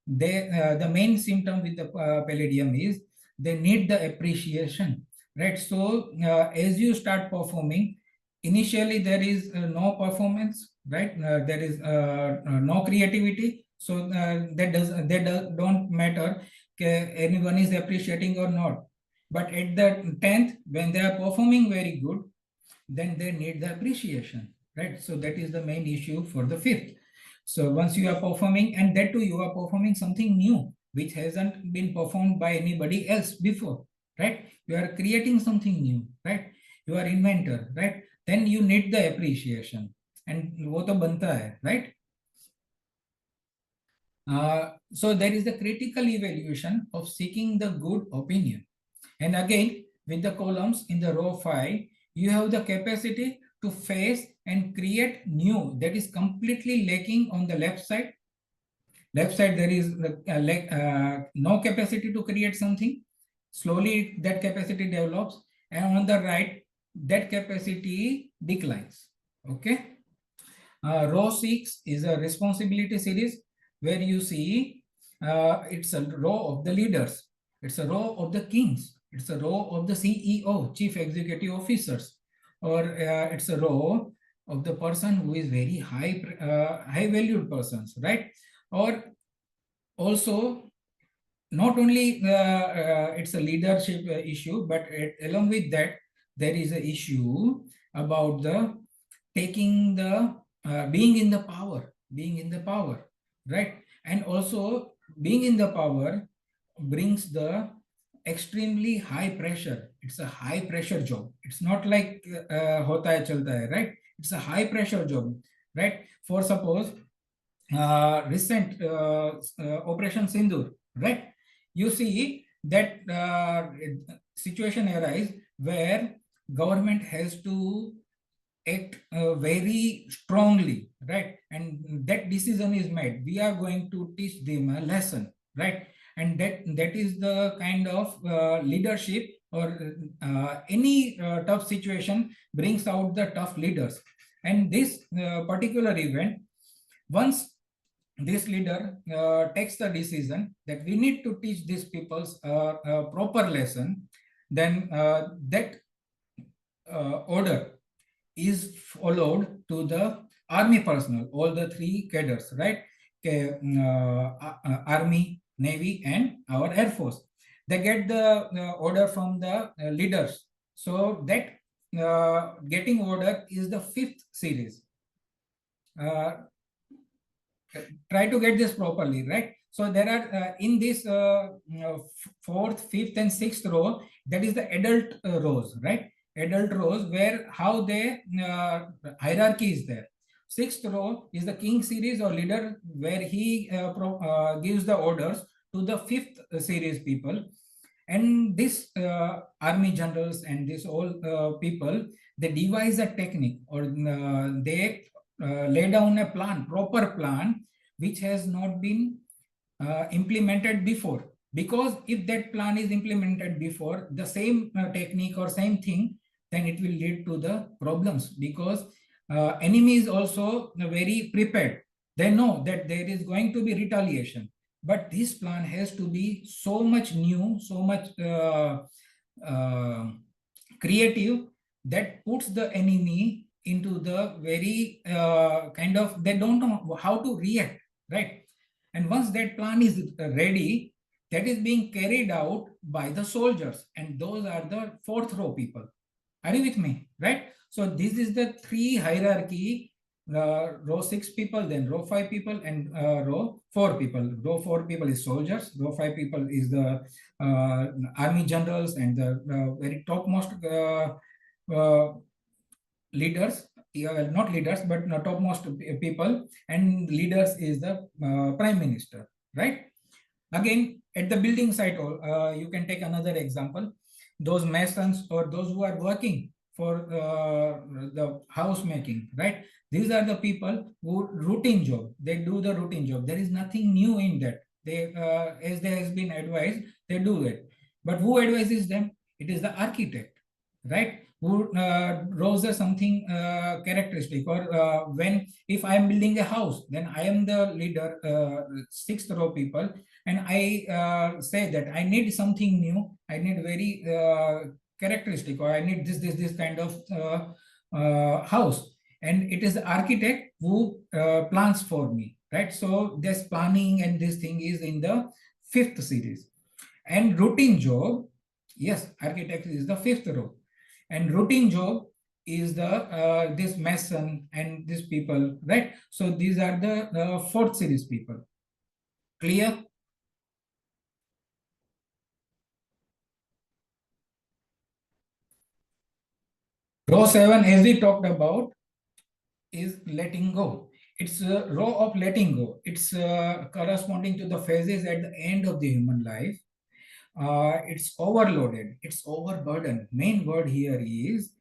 The main symptom with the palladium is they need the appreciation, right? So as you start performing, initially there is no performance, right? There is no creativity. So that don't matter anyone is appreciating or not. But at the 10th, when they are performing very good, then they need the appreciation, right? So that is the main issue for the 5th. So once you are performing, and that too, you are performing something new, which hasn't been performed by anybody else before, right? You are creating something new, right? You are inventor, right? Then you need the appreciation. And wo to banta hai, right? So there is the critical evaluation of seeking the good opinion. And again, with the columns in the row 5, you have the capacity to face and create new, that is completely lacking on the left side. Left side, there is no capacity to create something. Slowly that capacity develops, and on the right, that capacity declines. Okay. Row 6 is a responsibility series where you see it's a row of the leaders, it's a row of the kings, it's a row of the CEO, chief executive officers, or it's a row of the person who is very high valued persons, right? Or also, not only it's a leadership issue, but along with that, there is an issue about the taking the being in the power, right? And also being in the power brings the extremely high pressure. It's a high pressure job. It's not like hota hai chalta hai, right? It's a high pressure job, right? For suppose recent Operation Sindoor, right? You see that situation arise where government has to act very strongly, right? And that decision is made. We are going to teach them a lesson, right? And that is the kind of leadership, or any tough situation brings out the tough leaders. And this particular event, once this leader takes the decision that we need to teach these people's proper lesson, then that order is followed to the army personnel, all the 3 cadres, right? Army, Navy, and our Air Force. They get the order from the leaders. So that getting order is the 5th series. Try to get this properly, right? So there are in this 4th, 5th, and 6th row, that is the adult rows, right? Adult rows where how the hierarchy is there. 6th row is the king series or leader, where he gives the orders to the 5th series people. And this army generals and this all people, they devise a technique, or they lay down a plan, proper plan, which has not been implemented before. Because if that plan is implemented before, the same technique or same thing, then it will lead to the problems, because enemy is also very prepared. They know that there is going to be retaliation, but this plan has to be so much new, so much creative, that puts the enemy into the very kind of, they don't know how to react, right? And once that plan is ready, that is being carried out by the soldiers, and those are the 4th row people. Are you with me, right? So this is the 3 hierarchy, row 6 people, then row 5 people, and row 4 people. Row 4 people is soldiers, row 5 people is the army generals and the very topmost leaders, not leaders, but topmost people, and leaders is the prime minister, right? Again, at the building site, you can take another example. Those masons, or those who are working for the house making, right? These are the people who routine job. They do the routine job. There is nothing new in that. They, as they has been advised, they do it. But who advises them? It is the architect, right? Who draws something characteristic, or when, if I am building a house, then I am the leader, 6th row people, and I say that I need something new, I need very characteristic, or I need this kind of house, and it is the architect who plans for me, right? So this planning and this thing is in the 5th series. And routine job Yes, architect is the fifth row. And routine job is the this mason and these people, right? So these are the fourth series people. Clear? Row 7, as we talked about, is letting go. It's a row of letting go. It's corresponding to the phases at the end of the human life. It's overloaded, it's overburdened. Main word here is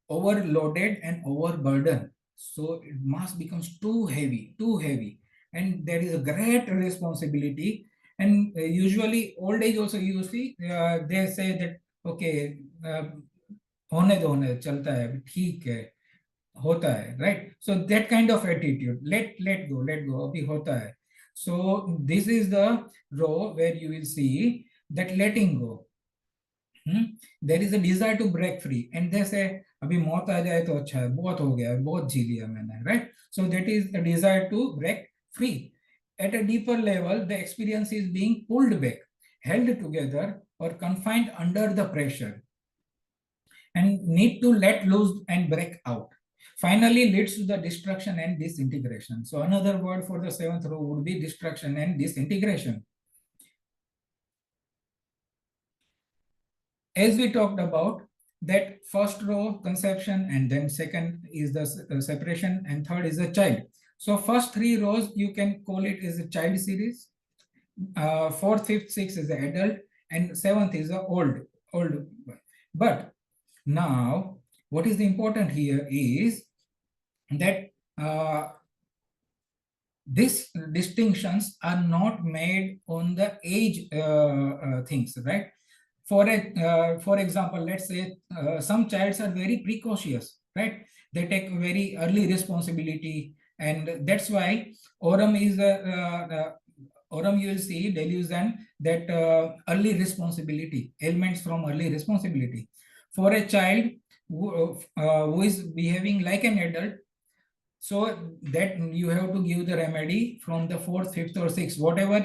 overloaded and overburdened. So it must becomes too heavy, and there is a great responsibility. And usually old age also, you see, they say that okay, होने दो, चलता है, ठीक है, होता है, right? So that kind of attitude, let go, अभी होता है. So this is the row where you will see that letting go. There is a desire to break free, and they say अभी मौत आ जाए तो अच्छा है, बहुत हो गया है, बहुत जी लिया मैंने, right? So that is a desire to break free. At a deeper level, the experience is being pulled back, held together, or confined under the pressure, and need to let loose and break out. Finally leads to the destruction and disintegration. So another word for the seventh row would be destruction and disintegration. As we talked about, that first row conception, and then second is the separation, and third is the child. So first three rows you can call it as a child series. Fourth, fifth, sixth is the adult, and seventh is the old. But now what is the important here is that these distinctions are not made on the age things, right? For example, let's say some childs are very precocious, right? They take very early responsibility, and that's why Aurum is Aurum, you will see delusion, that early responsibility, elements from early responsibility. For a child who is behaving like an adult, so that you have to give the remedy from the fourth, fifth, or sixth, whatever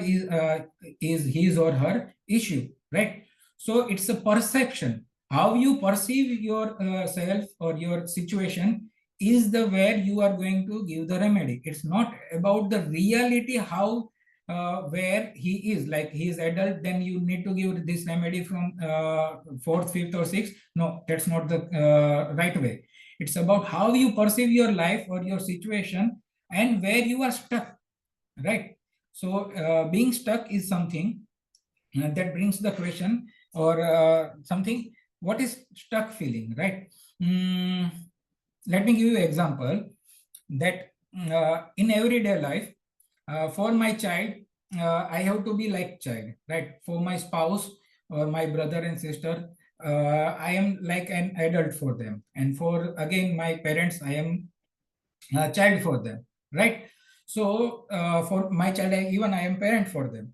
is his or her issue, right? So it's a perception. How you perceive your self or your situation is the where you are going to give the remedy. It's not about the reality, how where he is, like he is adult, then you need to give this remedy from fourth, fifth, or sixth. No, that's not the right way. It's about how you perceive your life or your situation and where you are stuck, right? So being stuck is something that brings the question, or something, what is stuck feeling, right? Let me give you an example that in everyday life, for my child, I have to be like child, right? For my spouse or my brother and sister, I am like an adult for them. And for, again, my parents, I am a child for them, right? So for my child, even I am parent for them.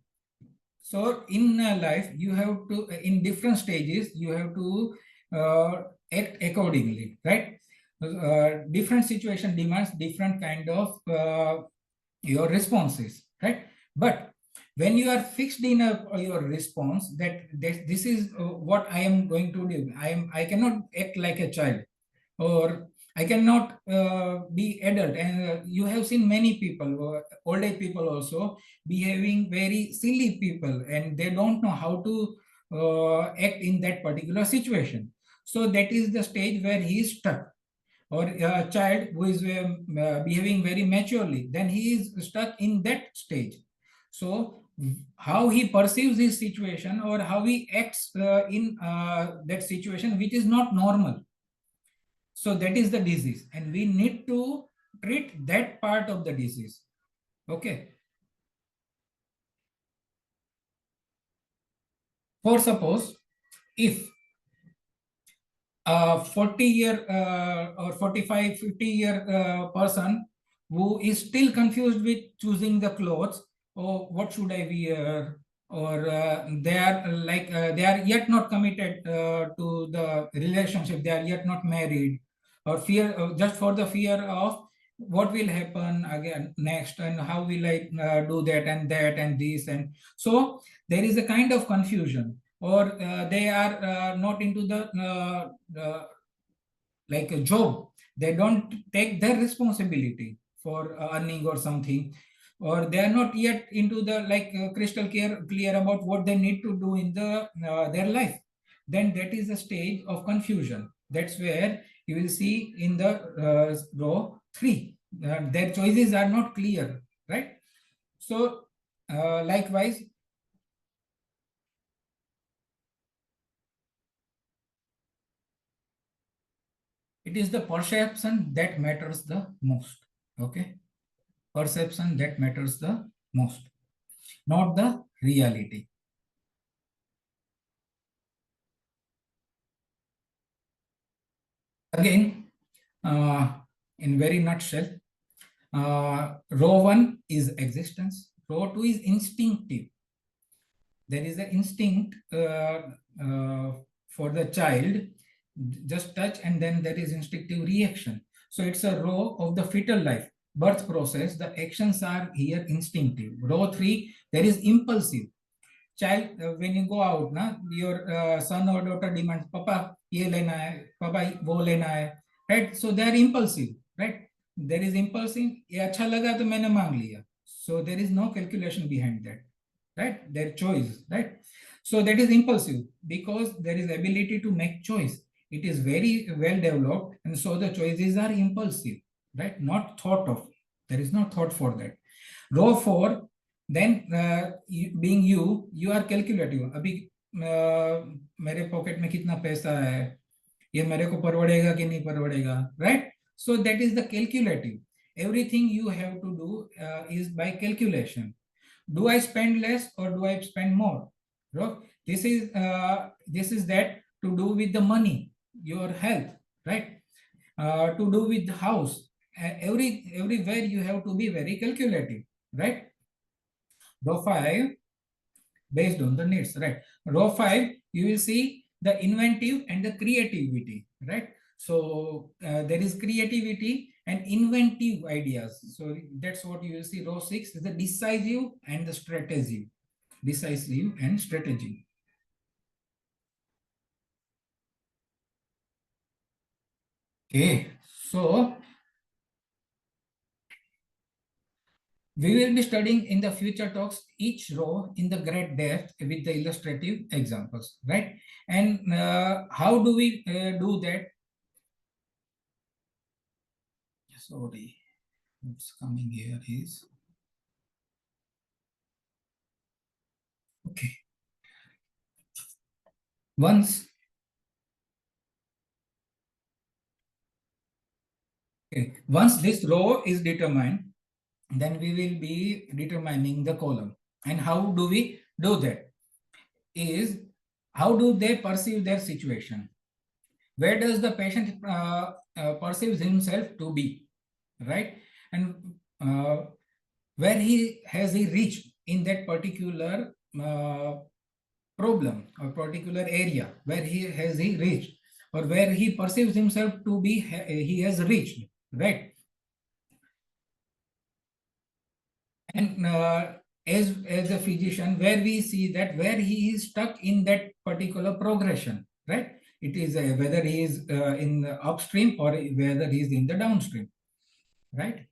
So in life, you have to, in different stages, you have to act accordingly, right? Different situation demands different kind of your responses, right? But when you are fixed in your response, that this is what I am going to do, I cannot act like a child, or I cannot be adult. And you have seen many people, old age people also, behaving very silly people, and they don't know how to act in that particular situation. So that is the stage where he is stuck. Or a child who is behaving very maturely, then he is stuck in that stage. So how he perceives his situation, or how he acts in that situation, which is not normal. So that is the disease, and we need to treat that part of the disease. Okay. For suppose, if a 40-year or 45, 50-year person who is still confused with choosing the clothes, or what should I wear, or they are like they are yet not committed to the relationship, they are yet not married, or fear, just for the fear of what will happen again next, and how will I do that and this, and so there is a kind of confusion. or they are not into the like a job. They don't take their responsibility for earning or something, or they are not yet into the like crystal clear about what they need to do in their life. Then that is a stage of confusion. That's where you will see in the row 3, their choices are not clear, right? So likewise, it is the perception that matters the most. Okay, perception that matters the most, not the reality. Again, in very nutshell, row 1 is existence, row 2 is instinctive. There is an instinct for the child, just touch, and then there is instinctive reaction. So it's a row of the fetal life, birth process. The actions are here instinctive. Row 3, there is impulsive. Child, when you go out, na, your son or daughter demands, Papa, ye lena hai, Papa, wo lena hai, right? So they are impulsive, right? There is impulsive, ye acha laga to maine mang liya. So there is no calculation behind that, right? Their choice, right? So that is impulsive because there is ability to make choice. It is very well developed, and so the choices are impulsive, right? Not thought of. There is no thought for that. Row 4, then being you are calculative. अभी मेरे pocket में कितना पैसा है, ये मेरे को परवड़ेगा कि नहीं परवड़ेगा, right? So that is the calculative. Everything you have to do is by calculation. Do I spend less or do I spend more? This is that to do with the money, your health, right? To do with the house. Everywhere you have to be very calculative, right? Row 5, based on the needs, right? Row 5, you will see the inventive and the creativity, right? So there is creativity and inventive ideas. So that's what you will see. Row 6 is the decisive and the strategy. Decisive and strategy. Okay, so we will be studying in the future talks each row in the great depth with the illustrative examples, right? And how do we do that? Sorry, what's coming here is, okay. Once this row is determined, then we will be determining the column. And how do we do that? Is how do they perceive their situation? Where does the patient perceives himself to be, right? And where has he reached in that particular problem or particular area? Where has he reached, or where he perceives himself to be, he has reached, right? And as a physician, where we see that where he is stuck in that particular progression, right? It is whether he is in the upstream or whether he is in the downstream, right?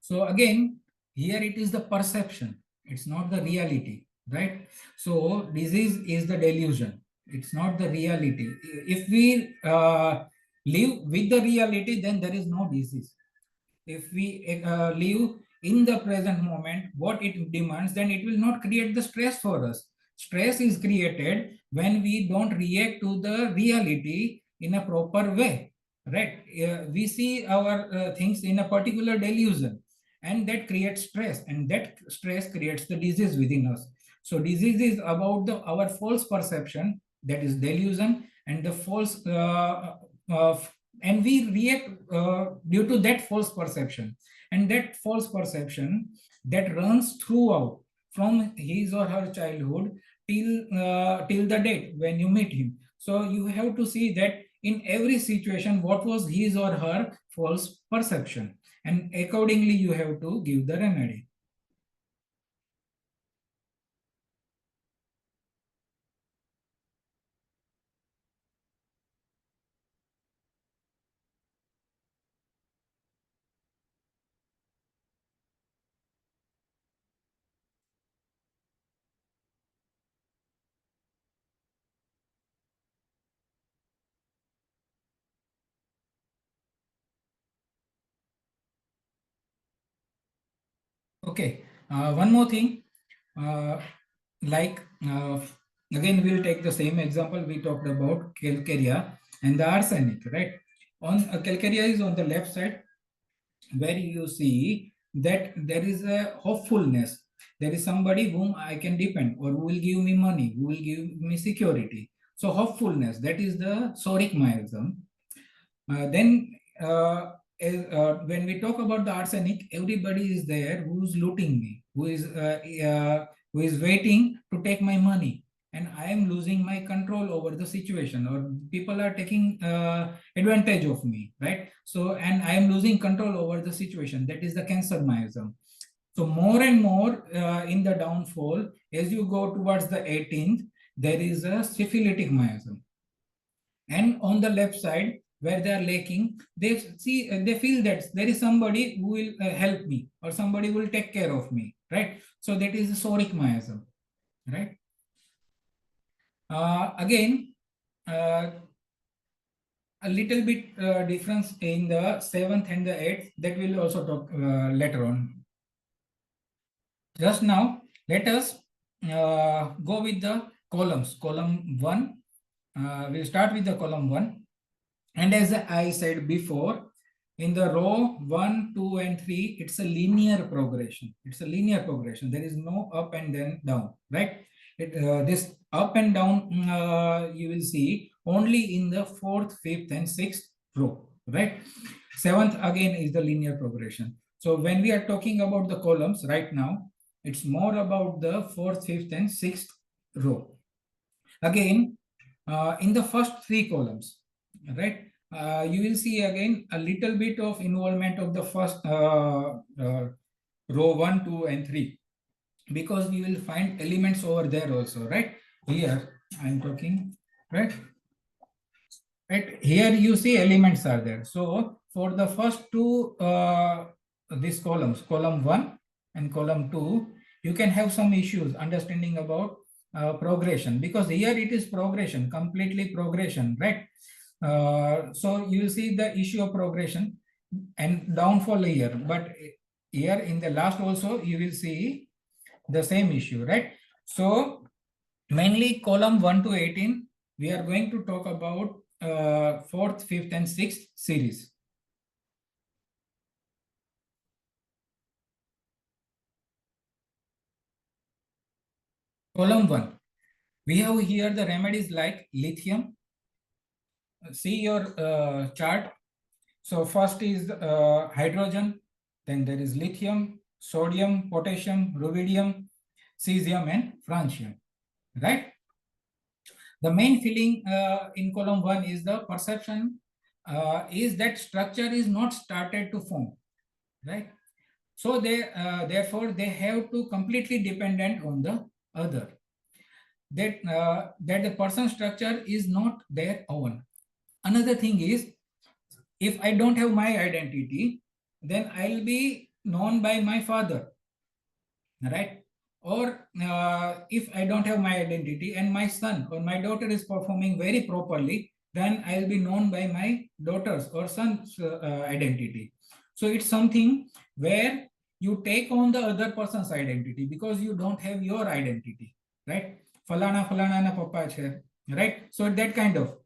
So again, here it is the perception. It's not the reality, right? So disease is the delusion. It's not the reality. If we live with the reality, then there is no disease. If we live in the present moment, what it demands, then it will not create the stress for us. Stress is created when we don't react to the reality in a proper way, right? We see our things in a particular delusion, and that creates stress, and that stress creates the disease within us. So disease is about our false perception, that is delusion, and the false and we react due to that false perception, and that false perception that runs throughout from his or her childhood till the date when you meet him. So you have to see that in every situation what was his or her false perception, and accordingly you have to give the remedy. Okay. One more thing. Like again, we'll take the same example we talked about calcarea and the arsenic, right? On calcarea is on the left side, where you see that there is a hopefulness. There is somebody whom I can depend, or who will give me money, who will give me security. So hopefulness, that is the soric miasm. Then when we talk about the arsenic, everybody is there who's looting me, who is waiting to take my money, and I am losing my control over the situation, or people are taking advantage of me, right? So, and I am losing control over the situation. That is the cancer miasm. So more and more in the downfall, as you go towards the 18th, there is a syphilitic miasm. And on the left side, where they are lacking, they feel that there is somebody who will help me, or somebody will take care of me, right? So that is the soric miasm, right? Again, a little bit difference in the 7th and the 8th, that we'll also talk later on. Just now, let us go with the columns. Column 1, we'll start with the column 1. And as I said before, in the row 1, 2, and 3, it's a linear progression. It's a linear progression. There is no up and then down, right? This up and down you will see only in the 4th, 5th, and 6th row, right? 7th again is the linear progression. So when we are talking about the columns right now, it's more about the 4th, 5th, and 6th row. Again, in the first 3 columns, right? You will see again a little bit of involvement of the first row 1, 2, and 3, because we will find elements over there also, right? Here I'm talking, right? Right here you see elements are there. So for the first 2 these columns, column 1 and column 2, you can have some issues understanding about progression, because here it is progression, completely progression, right? So you will see the issue of progression and downfall here, but here in the last also you will see the same issue, right? So mainly column 1 to 18, we are going to talk about 4th, 5th, and 6th series. Column 1, we have here the remedies like lithium. See your chart. So first is hydrogen, then there is lithium, sodium, potassium, rubidium, cesium, and francium, right? The main feeling in column 1 is the perception is that structure is not started to form, right? So they therefore they have to completely dependent on the other. That the person structure is not their own. Another thing is, if I don't have my identity, then I'll be known by my father, right? Or if I don't have my identity and my son or my daughter is performing very properly, then I'll be known by my daughter's or son's identity. So it's something where you take on the other person's identity because you don't have your identity, right? Falana falana na papa che, right? So that kind of.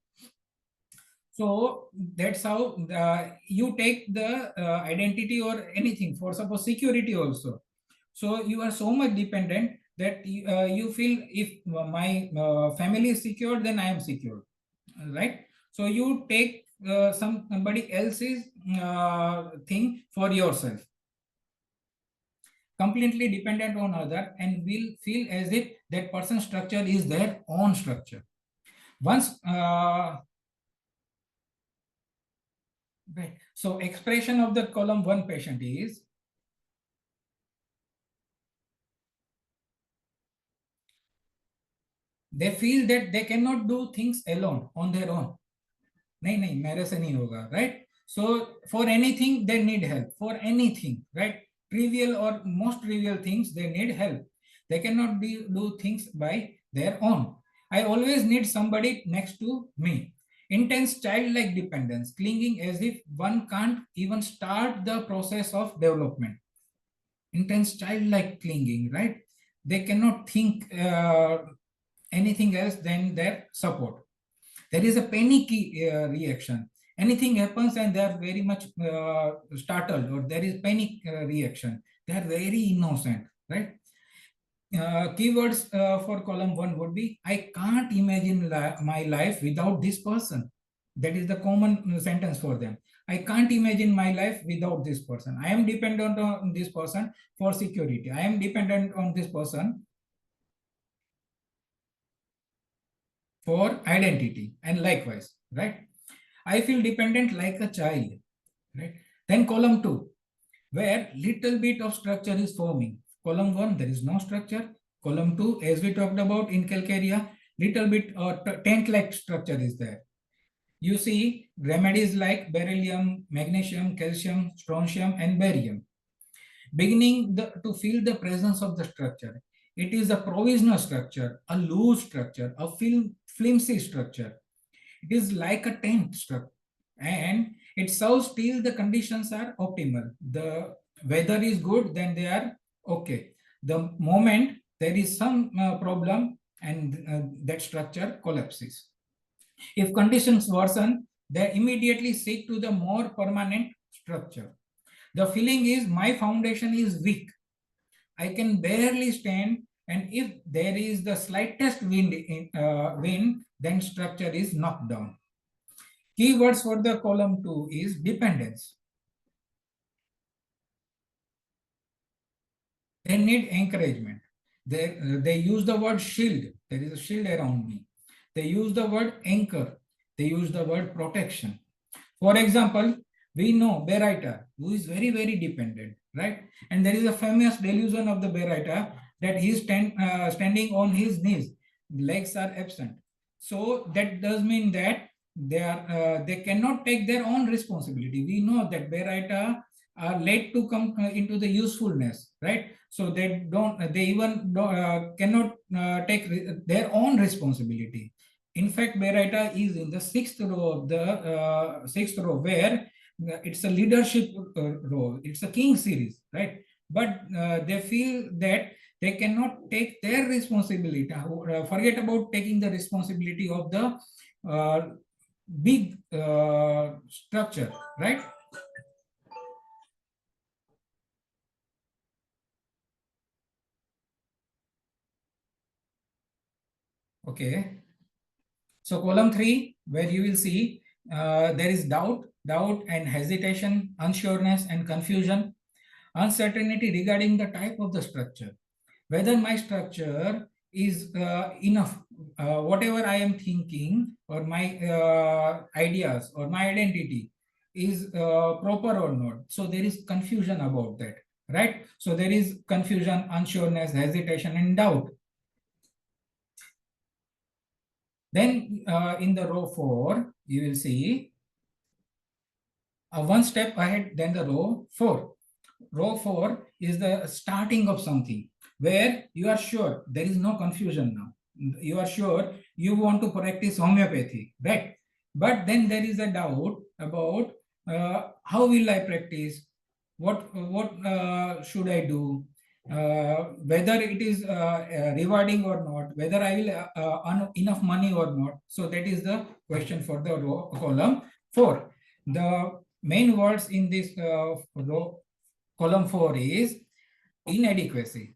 So that's how you take the identity or anything for suppose security also. So you are so much dependent that you feel if my family is secure, then I am secure, right? So you take somebody else's thing for yourself, completely dependent on other, and will feel as if that person's structure is their own structure. Once right. So expression of the column 1 patient is they feel that they cannot do things alone on their own. नहीं मेरे से नहीं होगा, right? So for anything they need help, for anything, right? Trivial or most trivial things they need help. They cannot do things by their own. I always need somebody next to me. Intense childlike dependence, clinging as if one can't even start the process of development. intense childlike clinging, right? They cannot think anything else than their support. There is a panicky reaction. Anything happens and they are very much startled, or there is panic reaction. They are very innocent, right? Keywords for column 1 would be, I can't imagine my life without this person. That is the common sentence for them. I can't imagine my life without this person. I am dependent on this person for security. I am dependent on this person for identity, and likewise, right? I feel dependent like a child, right? Then column 2, where little bit of structure is forming. Column 1, there is no structure. Column 2, as we talked about in Calcarea, little bit tent-like structure is there. You see remedies like beryllium, magnesium, calcium, strontium, and barium. Beginning to feel the presence of the structure. It is a provisional structure, a loose structure, a flimsy structure. It is like a tent structure, and it serves till the conditions are optimal. The weather is good, then they are okay. The moment there is some problem, and that structure collapses. If conditions worsen, they immediately seek to the more permanent structure. The feeling is my foundation is weak. I can barely stand, and if there is the slightest wind, then structure is knocked down. Keywords for the column 2 is dependence. They need encouragement. They use the word shield. There is a shield around me. They use the word anchor. They use the word protection. For example, we know Bayreuther, who is very, very dependent, right? And there is a famous delusion of the Bayreuther that he is standing on his knees, legs are absent. So that does mean that they cannot take their own responsibility. We know that Bayreuther are late to come into the usefulness, right? So they even cannot take their own responsibility. In fact, Bayreuther is in the 6th row of the 6th row, where it's a leadership role. It's a king series, right? But they feel that they cannot take their responsibility. Forget about taking the responsibility of the big structure, right? Okay. So column 3, where you will see there is doubt and hesitation, unsureness and confusion, uncertainty regarding the type of the structure, whether my structure is enough, whatever I am thinking, or my ideas or my identity is proper or not. So there is confusion about that, right? So there is confusion, unsureness, hesitation and doubt. Then in the row 4, you will see one step ahead than the row 4. Row 4 is the starting of something where you are sure there is no confusion now. You are sure you want to practice homeopathy, right? But then there is a doubt about how will I practice? What should I do? Whether it is rewarding or not, whether I will earn enough money or not. So that is the question for the row column 4. The main words in this row column 4 is inadequacy,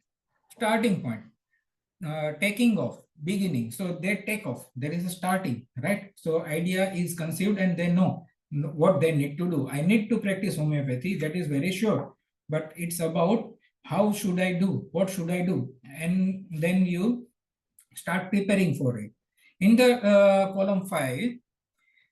starting point, taking off, beginning. So they take off. There is a starting, right? So idea is conceived and they know what they need to do. I need to practice homeopathy. That is very sure. But it's about how should I do? What should I do? And then you start preparing for it. In the column 5,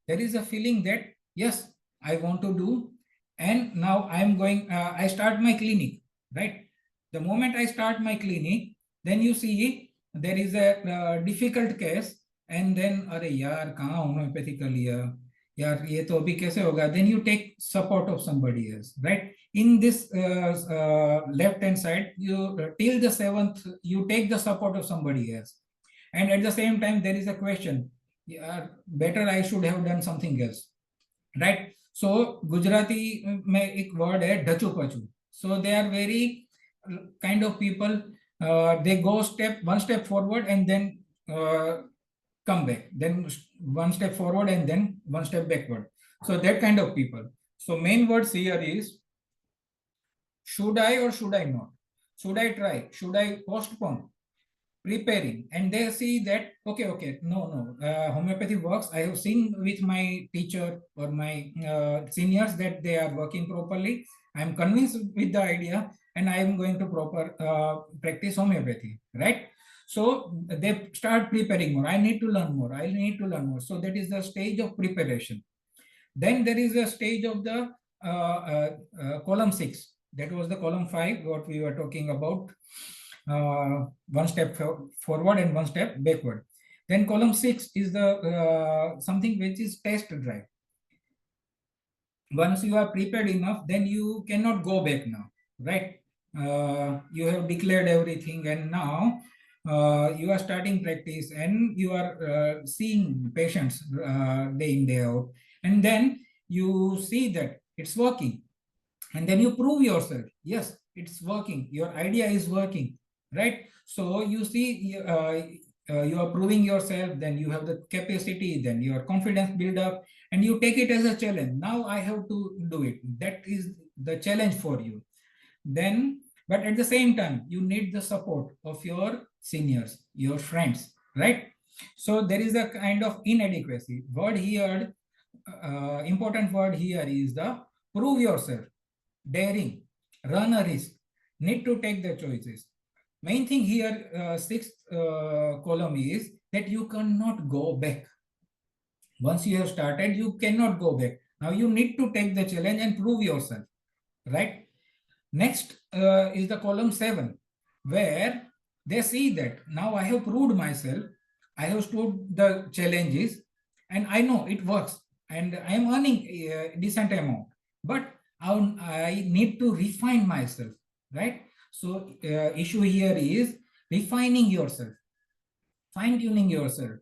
there is a feeling that, yes, I want to do. And now I'm going, I start my clinic, right? The moment I start my clinic, then you see there is a difficult case. And then, अरे यार कहाँ homeopathy कर लिया? यार ये तो अभी कैसे होगा? Then you take support of somebody else, right? In this left hand side, you till the 7th, you take the support of somebody else. And at the same time, there is a question, better I should have done something else, right? So Gujarati में एक word है ढचू पचू. So they are very kind of people, they go one step forward and then come back, then one step forward and then one step backward. So that kind of people. So main words here is, should I or should I not? Should I try? Should I postpone? Preparing. And they see that, okay, no, homeopathy works. I have seen with my teacher or my seniors that they are working properly. I am convinced with the idea and I am going to practice homeopathy, right? So they start preparing more. I need to learn more. I need to learn more. So that is the stage of preparation. Then there is a stage of the column 6. That was the column 5, what we were talking about. One step forward and one step backward. Then column 6 is the something which is test drive. Once you are prepared enough, then you cannot go back now, right? You have declared everything and now you are starting practice and you are seeing patients day in, day out. And then you see that it's working. And then you prove yourself, yes, it's working. Your idea is working, right? So you see, you are proving yourself, then you have the capacity, then your confidence build up, and you take it as a challenge. Now I have to do it. That is the challenge for you. Then, but at the same time, you need the support of your seniors, your friends, right? So there is a kind of inadequacy. Word here, important word here is the prove yourself, daring, run a risk, need to take the choices. Main thing here, sixth column is that you cannot go back. Once you have started, you cannot go back. Now you need to take the challenge and prove yourself, right? Next is the column 7, where they see that now I have proved myself, I have stood the challenges, and I know it works, and I am earning a decent amount, but I need to refine myself, right? So issue here is refining yourself, fine-tuning yourself,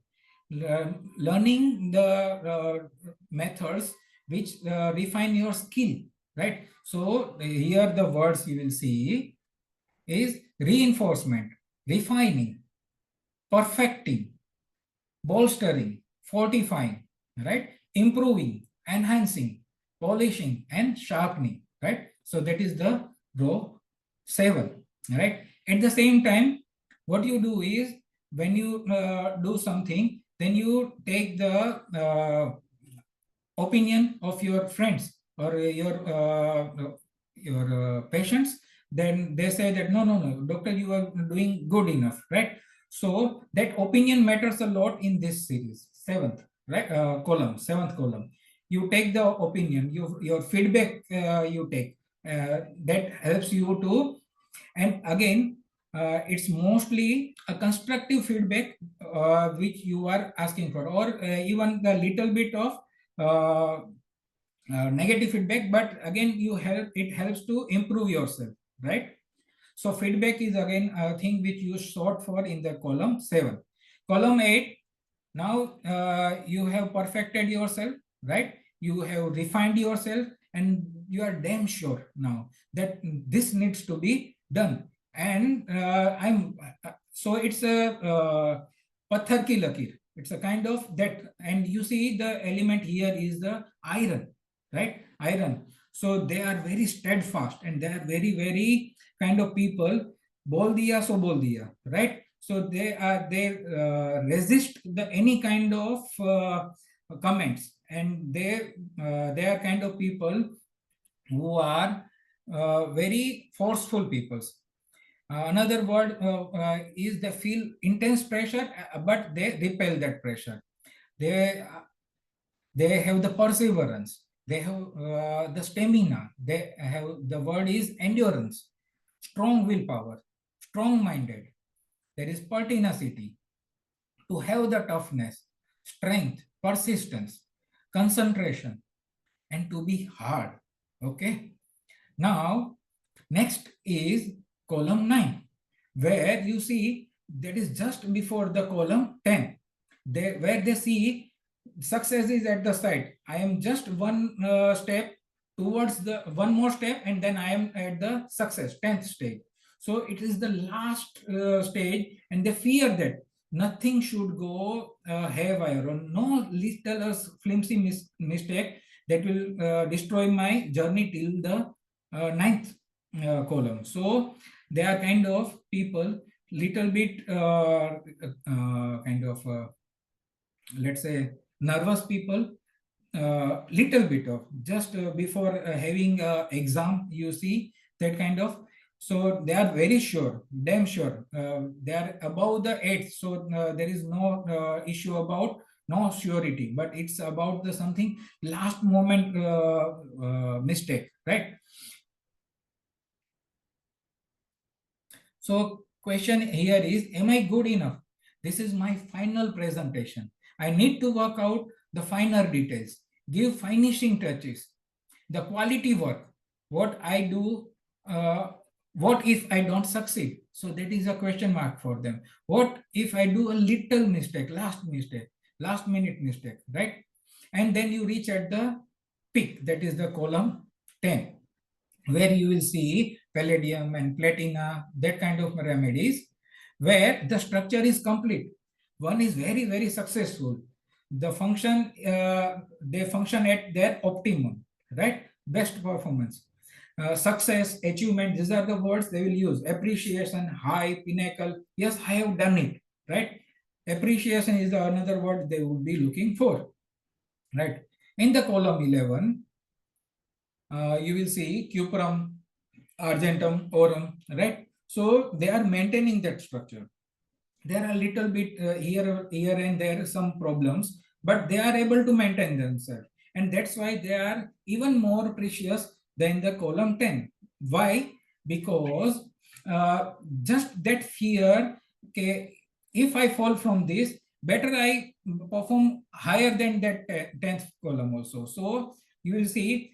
learning the methods which refine your skill, right? So here the words you will see is reinforcement, refining, perfecting, bolstering, fortifying, right? Improving, enhancing, polishing, and sharpening, right? So that is the row 7, right? At the same time, what you do is when you do something, then you take the opinion of your friends or your patients. Then they say that no, doctor, you are doing good enough, right? So that opinion matters a lot in this series, 7th, right? Column, 7th column. You take the opinion, your feedback you take, that helps you to, and again, it's mostly a constructive feedback which you are asking for, or even the little bit of negative feedback, but again, it helps to improve yourself, right? So feedback is again a thing which you sought for in the column 7. Column 8, now you have perfected yourself, right? You have refined yourself, and you are damn sure now that this needs to be done. And so it's a pathar ki lakir. It's a kind of that, and you see the element here is the iron, right? Iron. So they are very steadfast, and they are very, very kind of people, bol diya so bol diya, right? So they resist any kind of comments, and they are kind of people who are very forceful peoples. Another word is they feel intense pressure, but they repel that pressure. They have the perseverance. They have the stamina. They have, the word is endurance, strong willpower, strong-minded. There is pertinacity, to have the toughness, strength, persistence, concentration, and to be hard. Okay. Now, next is column 9, where you see that is just before the column 10, where they see success is at the side. I am just one step towards the one more step, and then I am at the success, 10th stage. So it is the last stage, and they fear that nothing should go haywire, or no little flimsy mistake that will destroy my journey till the ninth column. So they are kind of people, little bit let's say nervous people, little bit of just before having exam, you see that kind of. So they are very sure, damn sure, they are above the 8th. So there is no issue about no surety, but it's about the something last moment mistake, right? So question here is, am I good enough? This is my final presentation. I need to work out the finer details, give finishing touches, the quality work, what I do, what if I don't succeed? So that is a question mark for them. What if I do a little mistake, last minute mistake, right? And then you reach at the peak, that is the column 10, where you will see palladium and platina, that kind of remedies, where the structure is complete. One is very, very successful. The function, they function at their optimum, right? Best performance. Success, achievement, these are the words they will use. Appreciation, high, pinnacle. Yes, I have done it, right? Appreciation is another word they would be looking for, right? In the column 11, you will see cuprum, argentum, aurum, right? So they are maintaining that structure. There are a little bit here and there some problems, but they are able to maintain themselves. And that's why they are even more precious than the column 10. Why? Because just that fear, okay, if I fall from this, better I perform higher than that 10th column also. So you will see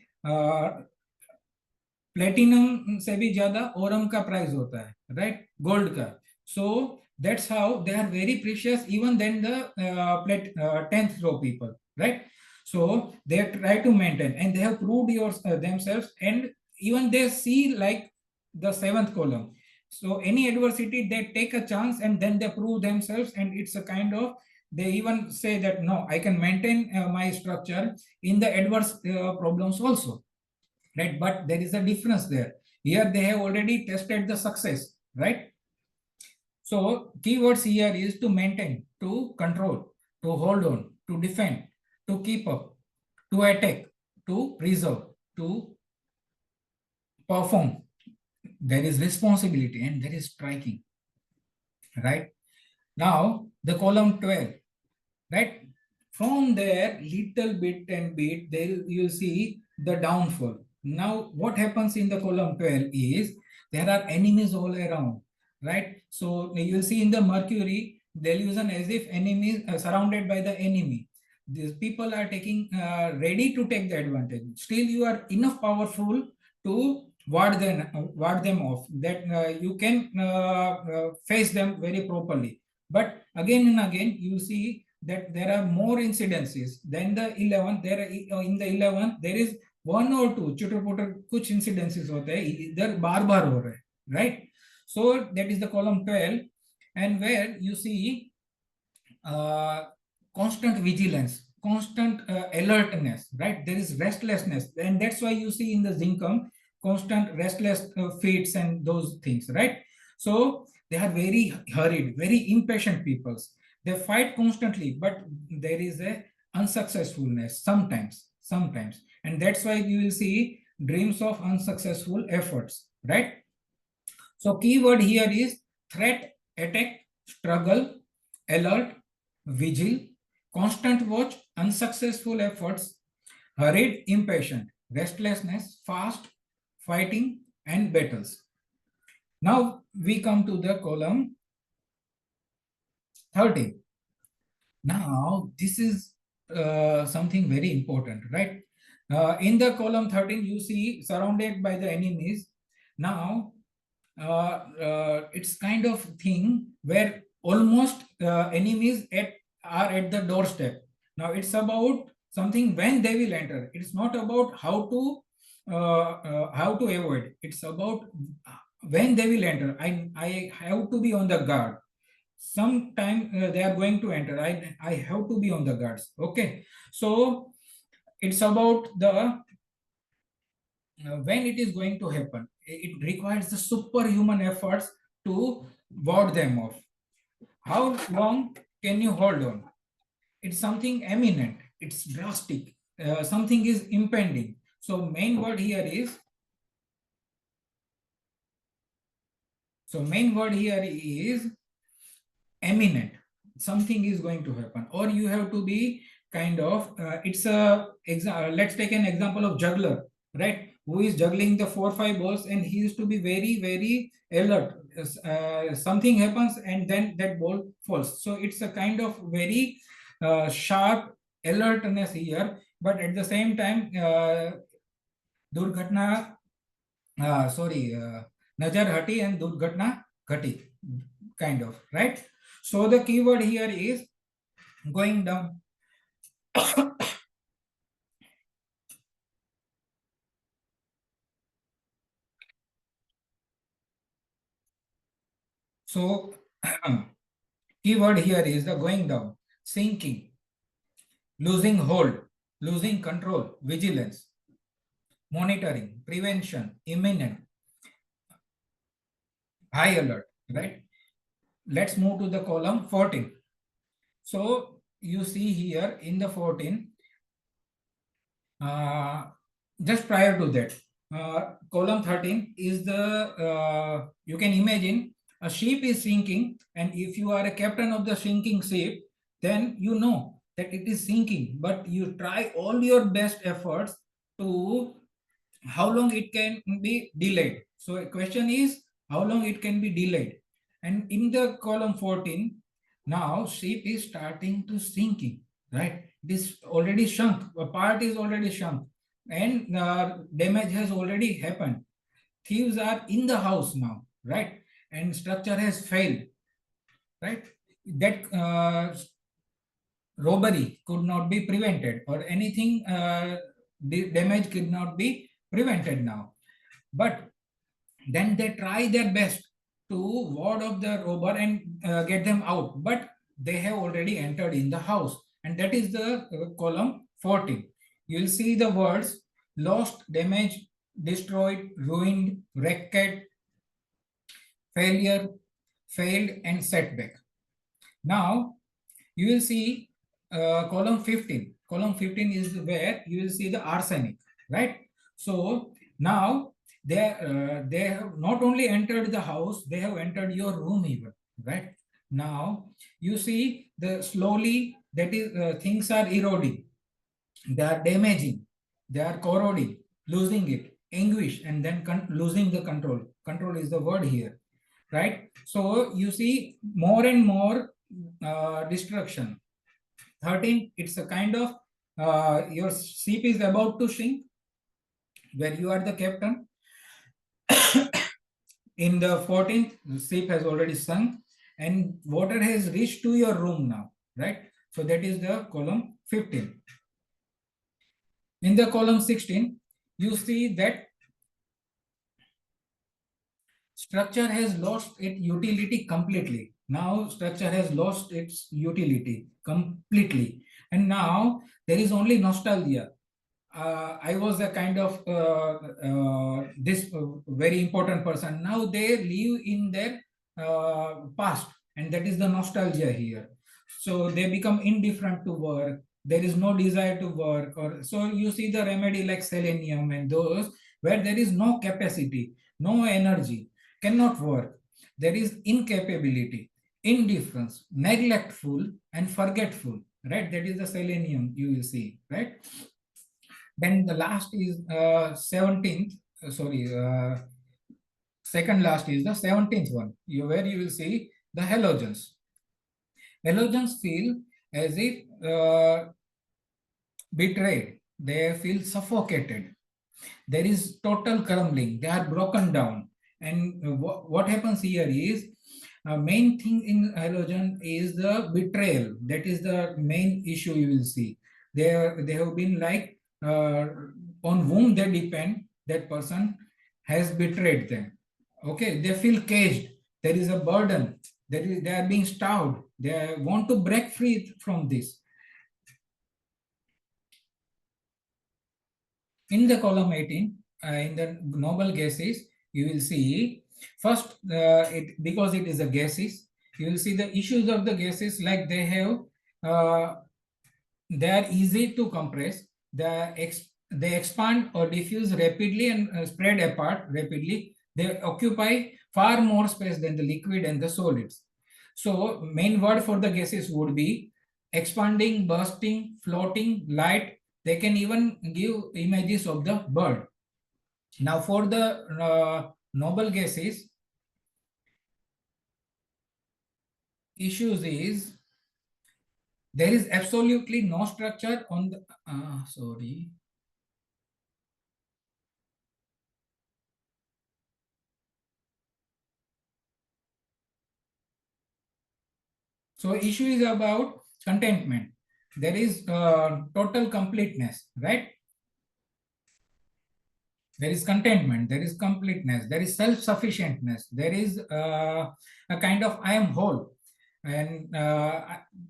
platinum से भी ज्यादा Oram का price होता है, right, gold का. सो that's how they are very precious even than the 10th row people, right? So they try to maintain, and they have proved themselves, and even they see like the 7th column. So any adversity, they take a chance and then they prove themselves, and it's a kind of, they even say that no, I can maintain my structure in the adverse problems also, right? But there is a difference there. Here they have already tested the success, right? So keywords here is to maintain, to control, to hold on, to defend, to keep up, to attack, to preserve, to perform. There is responsibility and there is striking, right? Now the column 12, right? From there, little bit and bit, there you'll see the downfall. Now what happens in the column 12 is there are enemies all around, right? So you'll see in the Mercury delusion as if enemies are surrounded by the enemy. These people are taking ready to take the advantage. Still you are enough powerful to ward them off, that you can face them very properly. But again and again you see that there are more incidences than the 11. In the 11 there is one or two chutter-putter kuch incidences hote hai, idhar baar ho rahe, right? So that is the column 12, and where you see constant vigilance, constant alertness, right? There is restlessness, and that's why you see in the zincum constant restless fits and those things, right? So they are very hurried, very impatient peoples. They fight constantly, but there is a unsuccessfulness sometimes, and that's why you will see dreams of unsuccessful efforts, right? So keyword here is threat, attack, struggle, alert, vigil, constant watch, unsuccessful efforts, hurried, impatient, restlessness, fast, fighting, and battles. Now we come to the column 13. Now this is something very important, right? In the column 13 you see surrounded by the enemies. Now it's kind of thing where almost enemies are at the doorstep. Now it's about something when they will enter. It's not about how to avoid. It's about when they will enter, I have to be on the guard. Sometime they are going to enter. I have to be on the guards. Okay. So it's about the when it is going to happen. It requires the superhuman efforts to ward them off. How long can you hold on? It's something imminent. It's drastic. Something is impending. So main word here is. So main word here is imminent. Something is going to happen, or you have to be kind of. It's a let's take an example of juggler, right? Who is juggling the 4-5 balls, and he used to be very, very alert. Something happens, and then that ball falls. So it's a kind of very sharp alertness here, but at the same time, durghatna. Najar hati and durghatna ghati, kind of, right? So the keyword here is going down. So keyword here is the going down, sinking, losing hold, losing control, vigilance, monitoring, prevention, imminent, high alert, right? Let's move to the column 14. So you see here in the 14, just prior to that, column 13 is the, you can imagine a ship is sinking, and if you are a captain of the sinking ship, then you know that it is sinking, but you try all your best efforts to how long it can be delayed. So a question is how long it can be delayed. And in the column 14, now ship is starting to sinking, right? This already sunk, a part is already sunk, and damage has already happened. Thieves are in the house now, right? And structure has failed, right? That robbery could not be prevented, or anything damage could not be prevented now. But then they try their best to ward off the robber and get them out, but they have already entered in the house, and that is the column 14. You will see the words lost, damaged, destroyed, ruined, wrecked, failure, failed, and setback. Now you will see column 15. Column 15 is where you will see the arsenic, right? So now they have not only entered the house, they have entered your room even, right? Now you see the slowly that is things are eroding, they are damaging, they are corroding, losing it, anguish, and then losing the control. Control is the word here, right? So you see more and more destruction. 13, it's a kind of your ship is about to sink, where you are the captain. In the 14th, the ship has already sunk, and water has reached to your room now, right? So that is the column 15. In the column 16, you see that structure has lost its utility completely. Now structure has lost its utility completely, and now there is only nostalgia. I was a kind of this very important person. Now they live in their past, and that is the nostalgia here. So they become indifferent to work. There is no desire to work, or so you see the remedy like selenium and those where there is no capacity, no energy, cannot work. There is incapability, indifference, neglectful, and forgetful, right? That is the selenium you will see, right? Then the last is 17th, second last is the 17th one, where you will see the halogens. Halogens feel as if betrayed, they feel suffocated. There is total crumbling, they are broken down. And what happens here is, main thing in halogen is the betrayal. That is the main issue you will see. They have been like, on whom they depend, that person has betrayed them. Okay, they feel caged. There is a burden. They are being starved. They want to break free from this. In the column 18, in the noble gases, you will see first, because it is a gases, you will see the issues of the gases, like they have, they are easy to compress, they expand or diffuse rapidly and spread apart rapidly. They occupy far more space than the liquid and the solids. So main word for the gases would be expanding, bursting, floating, light. They can even give images of the bird. Now for the noble gases, issues is there is absolutely no structure on the, sorry. So issue is about contentment. There is total completeness, right? There is contentment, there is completeness, there is self-sufficientness, there is a kind of I am whole, and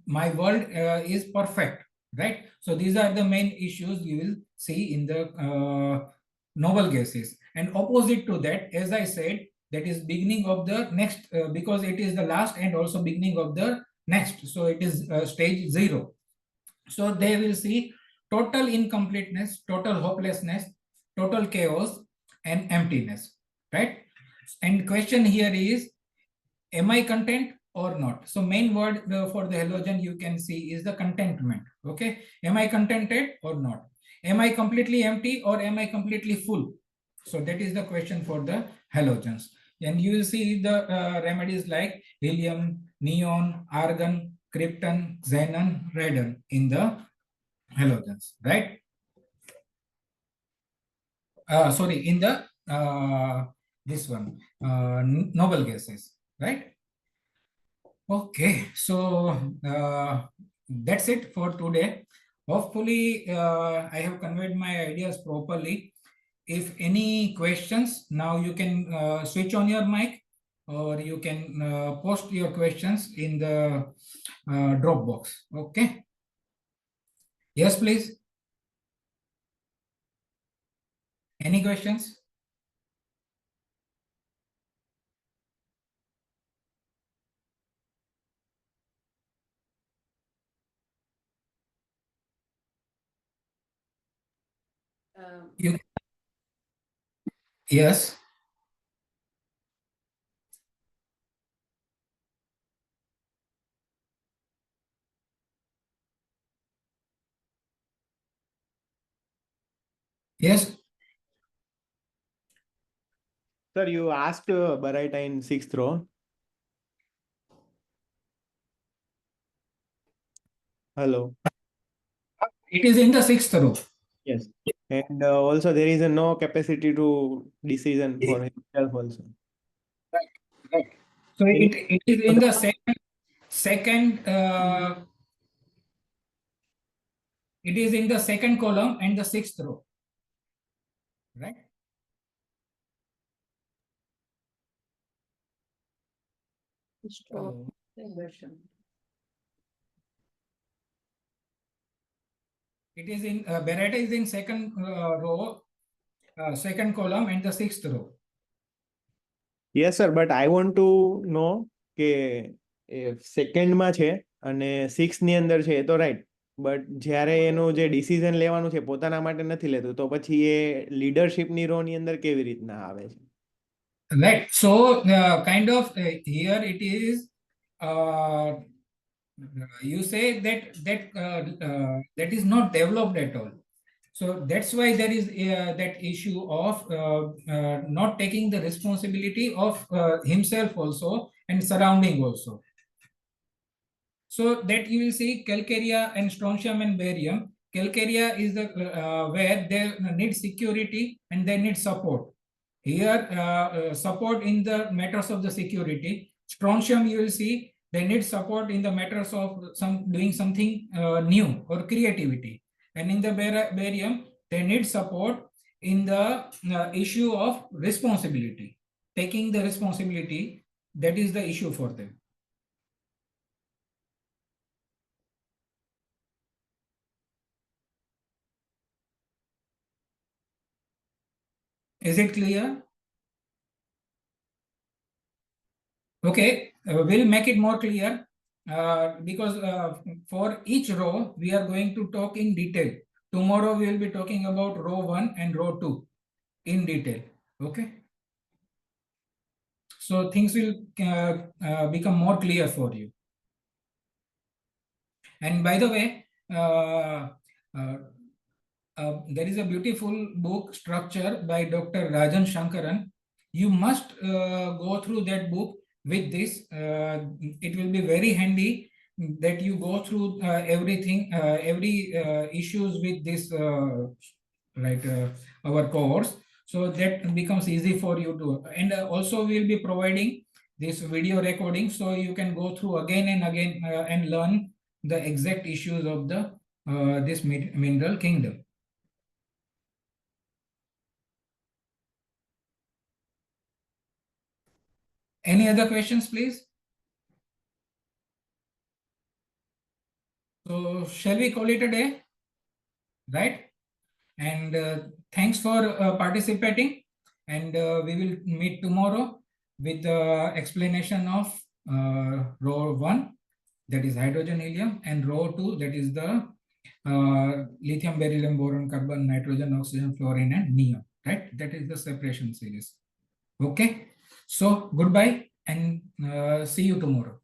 my world is perfect, right? So these are the main issues you will see in the noble gases. And opposite to that, as I said, that is beginning of the next, because it is the last and also beginning of the next. So it is stage 0. So they will see total incompleteness, total hopelessness, total chaos, and emptiness, right? And question here is, am I content or not? So main word for the halogen you can see is the contentment. Okay, am I contented or not? Am I completely empty or am I completely full? So that is the question for the halogens. And you will see the remedies like helium, neon, argon, krypton, xenon, radon in the halogens, right? Sorry, in the this one, noble gases, right? Okay, so that's it for today. Hopefully, I have conveyed my ideas properly. If any questions, now you can switch on your mic, or you can post your questions in the Dropbox. Okay. Yes, please. Any questions? You, yes. Yes. Sir, you asked Baryta in 6th row. Hello. It is in the 6th row. Yes. And also there is no capacity to decision for himself also. Right. So it is in the second it is in the second column and the 6th row, right? It is in Baryta is in second row, second column and the 6th row. Yes, sir. But I want to know કે second માં છે અને 6th ની અંદર છે એ તો right, but જ્યારે એનું જે ડિસિઝન લેવાનું છે પોતાના માટે નથી લેતું, તો પછી એ લીડરશિપની રો ની અંદર કેવી રીતના આવે છે? Right. So kind of here it is. You say that is not developed at all. So that's why there is that issue of not taking the responsibility of himself also and surrounding also. So that you will see calcarea and strontium and barium. Calcarea is the where they need security and they need support. Here support in the matters of the security. Strontium you will see they need support in the matters of doing something new or creativity. And in the barium, they need support in the issue of responsibility. taking the responsibility, that is the issue for them. Is it clear? Okay, we'll make it more clear because for each row, we are going to talk in detail. Tomorrow, we will be talking about row 1 and row 2 in detail. Okay. So things will become more clear for you. And by the way, there is a beautiful book structure by Dr. Rajan Shankaran. You must go through that book with this. It will be very handy that you go through everything, every issues with this, our course. So that becomes easy for you to, and also we'll be providing this video recording so you can go through again and again and learn the exact issues of the this mineral kingdom. Any other questions, please? So shall we call it a day? Right? And thanks for participating. And we will meet tomorrow with the explanation of row 1, that is hydrogen helium, and row 2, that is the lithium, beryllium, boron, carbon, nitrogen, oxygen, fluorine, and neon. Right? That is the separation series. Okay. So goodbye and see you tomorrow.